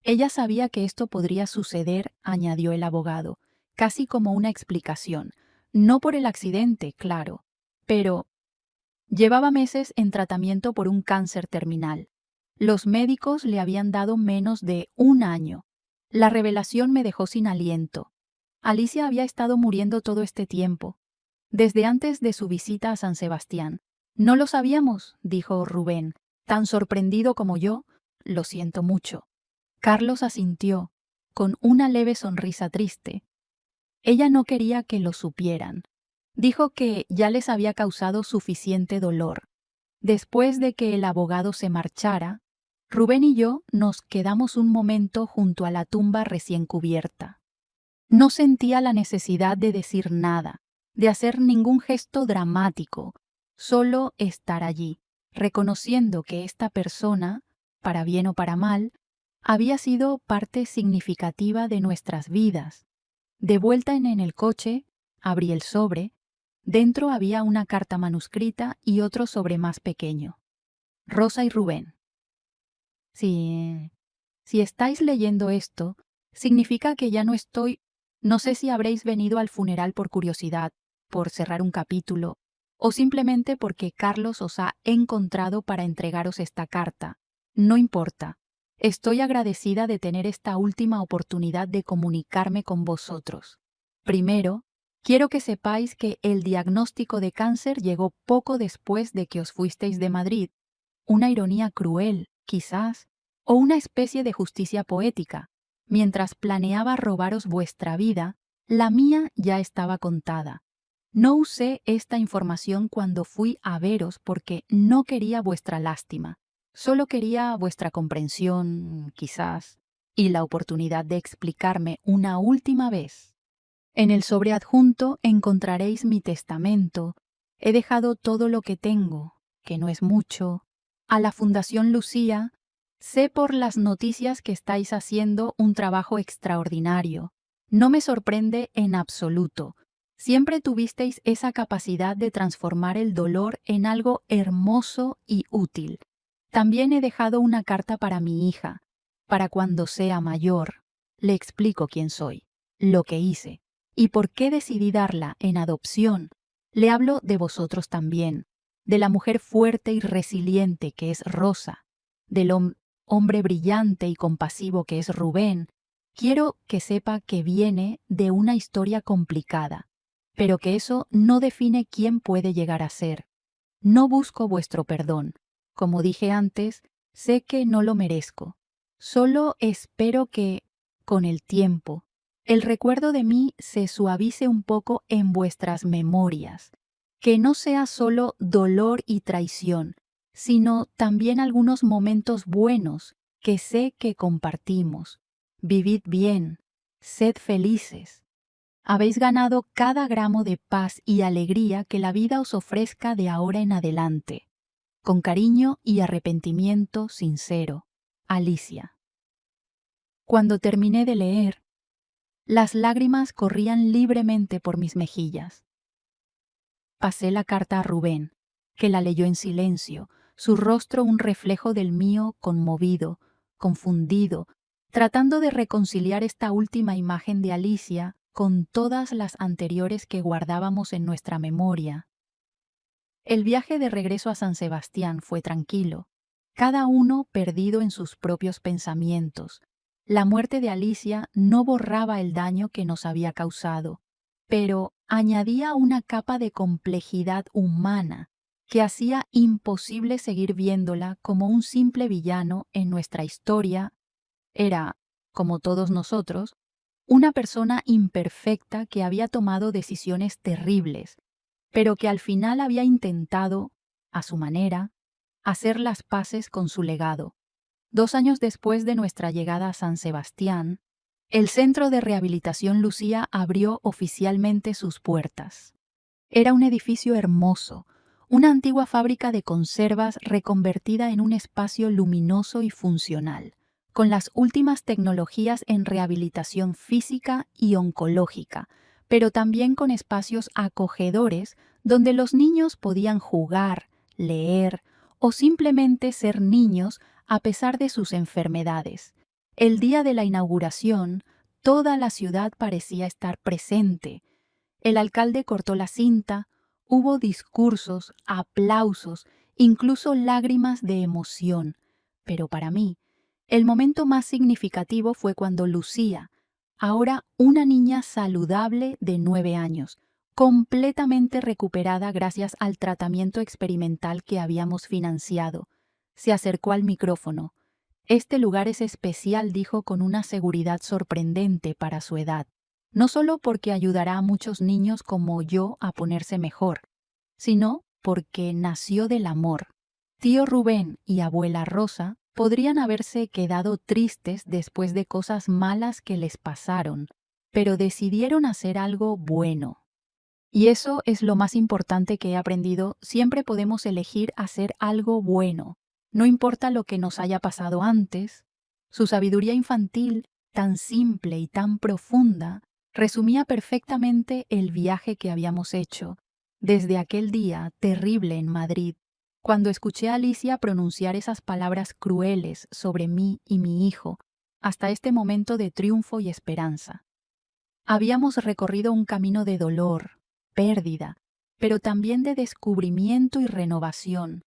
Ella sabía que esto podría suceder, añadió el abogado, casi como una explicación. No por el accidente, claro, pero llevaba meses en tratamiento por un cáncer terminal. Los médicos le habían dado menos de 1 año. La revelación me dejó sin aliento. Alicia había estado muriendo todo este tiempo, desde antes de su visita a San Sebastián. No lo sabíamos, dijo Rubén, tan sorprendido como yo. Lo siento mucho. Carlos asintió, con una leve sonrisa triste. Ella no quería que lo supieran. Dijo que ya les había causado suficiente dolor. Después de que el abogado se marchara, Rubén y yo nos quedamos un momento junto a la tumba recién cubierta. No sentía la necesidad de decir nada, de hacer ningún gesto dramático, solo estar allí, reconociendo que esta persona, para bien o para mal, había sido parte significativa de nuestras vidas. De vuelta en el coche, abrí el sobre. Dentro había una carta manuscrita y otro sobre más pequeño. Rosa y Rubén. Si estáis leyendo esto, significa que ya no estoy. No sé si habréis venido al funeral por curiosidad, por cerrar un capítulo, o simplemente porque Carlos os ha encontrado para entregaros esta carta. No importa. Estoy agradecida de tener esta última oportunidad de comunicarme con vosotros. Primero, quiero que sepáis que el diagnóstico de cáncer llegó poco después de que os fuisteis de Madrid. Una ironía cruel, quizás, o una especie de justicia poética. Mientras planeaba robaros vuestra vida, la mía ya estaba contada. No usé esta información cuando fui a veros porque no quería vuestra lástima. Solo quería vuestra comprensión, quizás, y la oportunidad de explicarme una última vez. En el sobre adjunto encontraréis mi testamento. He dejado todo lo que tengo, que no es mucho, a la Fundación Lucía. Sé por las noticias que estáis haciendo un trabajo extraordinario. No me sorprende en absoluto. Siempre tuvisteis esa capacidad de transformar el dolor en algo hermoso y útil. También he dejado una carta para mi hija. Para cuando sea mayor, le explico quién soy, lo que hice y por qué decidí darla en adopción. Le hablo de vosotros también, de la mujer fuerte y resiliente que es Rosa, del hombre brillante y compasivo que es Rubén. Quiero que sepa que viene de una historia complicada, pero que eso no define quién puede llegar a ser. No busco vuestro perdón. Como dije antes, sé que no lo merezco. Solo espero que, con el tiempo, el recuerdo de mí se suavice un poco en vuestras memorias, que no sea solo dolor y traición, sino también algunos momentos buenos que sé que compartimos. Vivid bien, sed felices. Habéis ganado cada gramo de paz y alegría que la vida os ofrezca de ahora en adelante. Con cariño y arrepentimiento sincero. Alicia. Cuando terminé de leer, las lágrimas corrían libremente por mis mejillas. Pasé la carta a Rubén, que la leyó en silencio, su rostro un reflejo del mío, conmovido, confundido, tratando de reconciliar esta última imagen de Alicia con todas las anteriores que guardábamos en nuestra memoria. El viaje de regreso a San Sebastián fue tranquilo, cada uno perdido en sus propios pensamientos. La muerte de Alicia no borraba el daño que nos había causado, pero añadía una capa de complejidad humana que hacía imposible seguir viéndola como un simple villano en nuestra historia. Era, como todos nosotros, una persona imperfecta que había tomado decisiones terribles, pero que al final había intentado, a su manera, hacer las paces con su legado. 2 años después de nuestra llegada a San Sebastián, el Centro de Rehabilitación Lucía abrió oficialmente sus puertas. Era un edificio hermoso, una antigua fábrica de conservas reconvertida en un espacio luminoso y funcional, con las últimas tecnologías en rehabilitación física y oncológica, pero también con espacios acogedores donde los niños podían jugar, leer o simplemente ser niños a pesar de sus enfermedades. El día de la inauguración, toda la ciudad parecía estar presente. El alcalde cortó la cinta, hubo discursos, aplausos, incluso lágrimas de emoción. Pero para mí, el momento más significativo fue cuando Lucía, ahora una niña saludable de 9 años, completamente recuperada gracias al tratamiento experimental que habíamos financiado, se acercó al micrófono. Este lugar es especial, dijo con una seguridad sorprendente para su edad, no solo porque ayudará a muchos niños como yo a ponerse mejor, sino porque nació del amor. Tío Rubén y abuela Rosa podrían haberse quedado tristes después de cosas malas que les pasaron, pero decidieron hacer algo bueno. Y eso es lo más importante que he aprendido: siempre podemos elegir hacer algo bueno, no importa lo que nos haya pasado antes. Su sabiduría infantil, tan simple y tan profunda, resumía perfectamente el viaje que habíamos hecho, desde aquel día terrible en Madrid, cuando escuché a Alicia pronunciar esas palabras crueles sobre mí y mi hijo, hasta este momento de triunfo y esperanza. Habíamos recorrido un camino de dolor, pérdida, pero también de descubrimiento y renovación.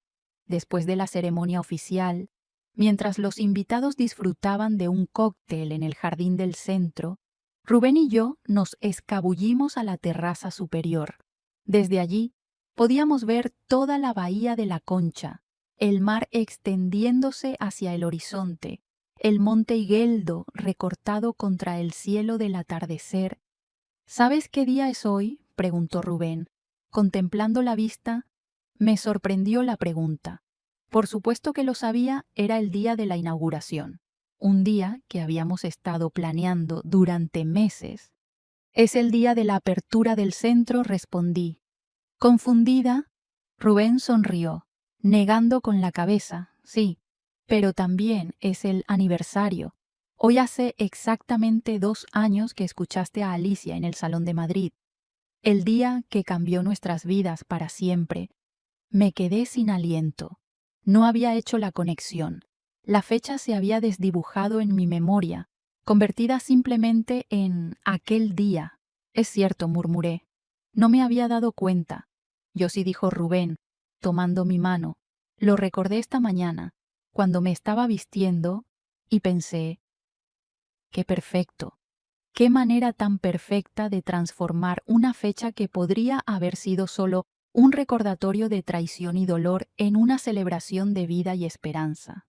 Después de la ceremonia oficial, mientras los invitados disfrutaban de un cóctel en el jardín del centro, Rubén y yo nos escabullimos a la terraza superior. Desde allí podíamos ver toda la bahía de la Concha, el mar extendiéndose hacia el horizonte, el monte Igueldo recortado contra el cielo del atardecer. ¿Sabes qué día es hoy?, preguntó Rubén. Contemplando la vista, me sorprendió la pregunta. Por supuesto que lo sabía, era el día de la inauguración, un día que habíamos estado planeando durante meses. Es el día de la apertura del centro, respondí. Confundida, Rubén sonrió, negando con la cabeza. Sí, pero también es el aniversario. Hoy hace exactamente 2 años que escuchaste a Alicia en el Salón de Madrid, el día que cambió nuestras vidas para siempre. Me quedé sin aliento. No había hecho la conexión. La fecha se había desdibujado en mi memoria, convertida simplemente en aquel día. Es cierto, murmuré. No me había dado cuenta. Yo sí, dijo Rubén, tomando mi mano. Lo recordé esta mañana, cuando me estaba vistiendo, y pensé, qué perfecto. Qué manera tan perfecta de transformar una fecha que podría haber sido solo un recordatorio de traición y dolor en una celebración de vida y esperanza.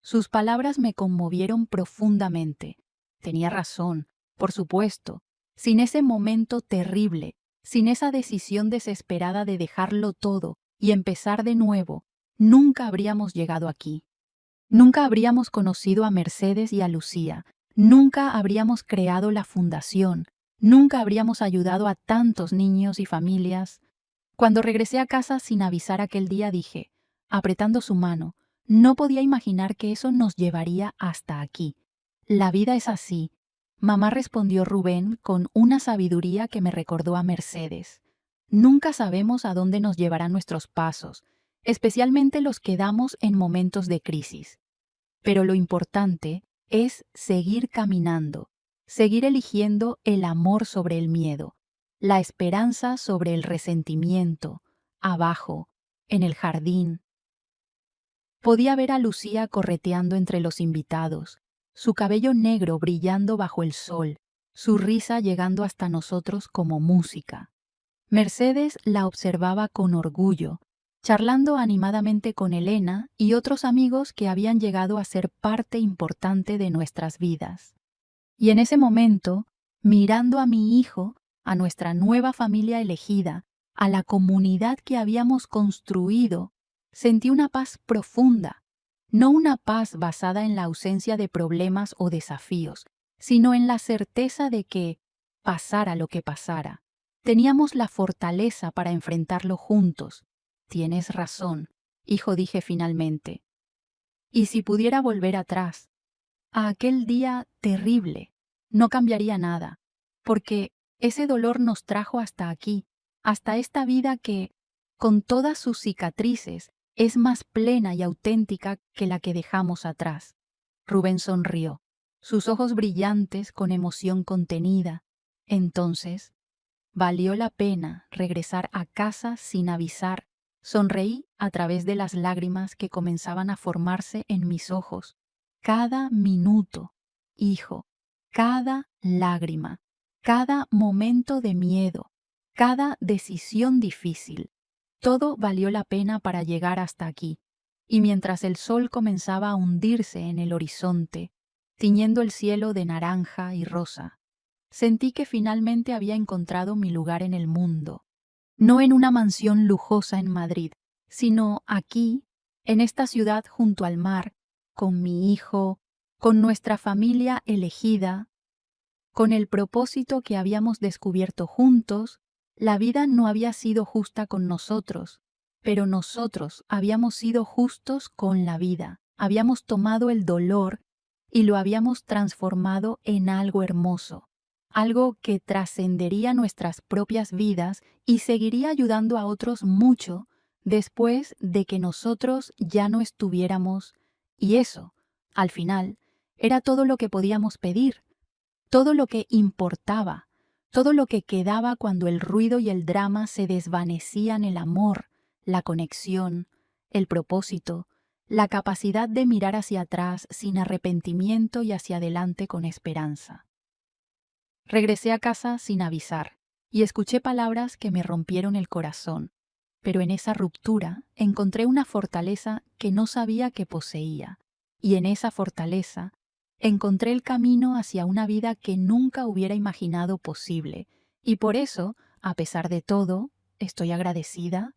Sus palabras me conmovieron profundamente. Tenía razón. Por supuesto, sin ese momento terrible, sin esa decisión desesperada de dejarlo todo y empezar de nuevo, nunca habríamos llegado aquí. Nunca habríamos conocido a Mercedes y a Lucía, nunca habríamos creado la fundación, nunca habríamos ayudado a tantos niños y familias. Cuando regresé a casa sin avisar aquel día dije, apretando su mano, no podía imaginar que eso nos llevaría hasta aquí. La vida es así. Mamá, respondió Rubén con una sabiduría que me recordó a Mercedes. Nunca sabemos a dónde nos llevarán nuestros pasos, especialmente los que damos en momentos de crisis. Pero lo importante es seguir caminando, seguir eligiendo el amor sobre el miedo, la esperanza sobre el resentimiento, abajo, en el jardín. Podía ver a Lucía correteando entre los invitados, su cabello negro brillando bajo el sol, su risa llegando hasta nosotros como música. Mercedes la observaba con orgullo, charlando animadamente con Elena y otros amigos que habían llegado a ser parte importante de nuestras vidas. Y en ese momento, mirando a mi hijo, a nuestra nueva familia elegida, a la comunidad que habíamos construido, sentí una paz profunda, no una paz basada en la ausencia de problemas o desafíos, sino en la certeza de que, pasara lo que pasara, teníamos la fortaleza para enfrentarlo juntos. Tienes razón, hijo, dije finalmente. Y si pudiera volver atrás, a aquel día terrible, no cambiaría nada, porque ese dolor nos trajo hasta aquí, hasta esta vida que, con todas sus cicatrices, es más plena y auténtica que la que dejamos atrás. Rubén sonrió, sus ojos brillantes con emoción contenida. Entonces, valió la pena regresar a casa sin avisar. Sonreí a través de las lágrimas que comenzaban a formarse en mis ojos. Cada minuto, hijo, cada lágrima, cada momento de miedo, cada decisión difícil, todo valió la pena para llegar hasta aquí. Y mientras el sol comenzaba a hundirse en el horizonte, tiñendo el cielo de naranja y rosa, sentí que finalmente había encontrado mi lugar en el mundo. No en una mansión lujosa en Madrid, sino aquí, en esta ciudad junto al mar, con mi hijo, con nuestra familia elegida, con el propósito que habíamos descubierto juntos. La vida no había sido justa con nosotros, pero nosotros habíamos sido justos con la vida. Habíamos tomado el dolor y lo habíamos transformado en algo hermoso, algo que trascendería nuestras propias vidas y seguiría ayudando a otros mucho después de que nosotros ya no estuviéramos. Y eso, al final, era todo lo que podíamos pedir, todo lo que importaba, todo lo que quedaba cuando el ruido y el drama se desvanecían: el amor, la conexión, el propósito, la capacidad de mirar hacia atrás sin arrepentimiento y hacia adelante con esperanza. Regresé a casa sin avisar y escuché palabras que me rompieron el corazón, pero en esa ruptura encontré una fortaleza que no sabía que poseía, y en esa fortaleza encontré el camino hacia una vida que nunca hubiera imaginado posible, y por eso, a pesar de todo, estoy agradecida,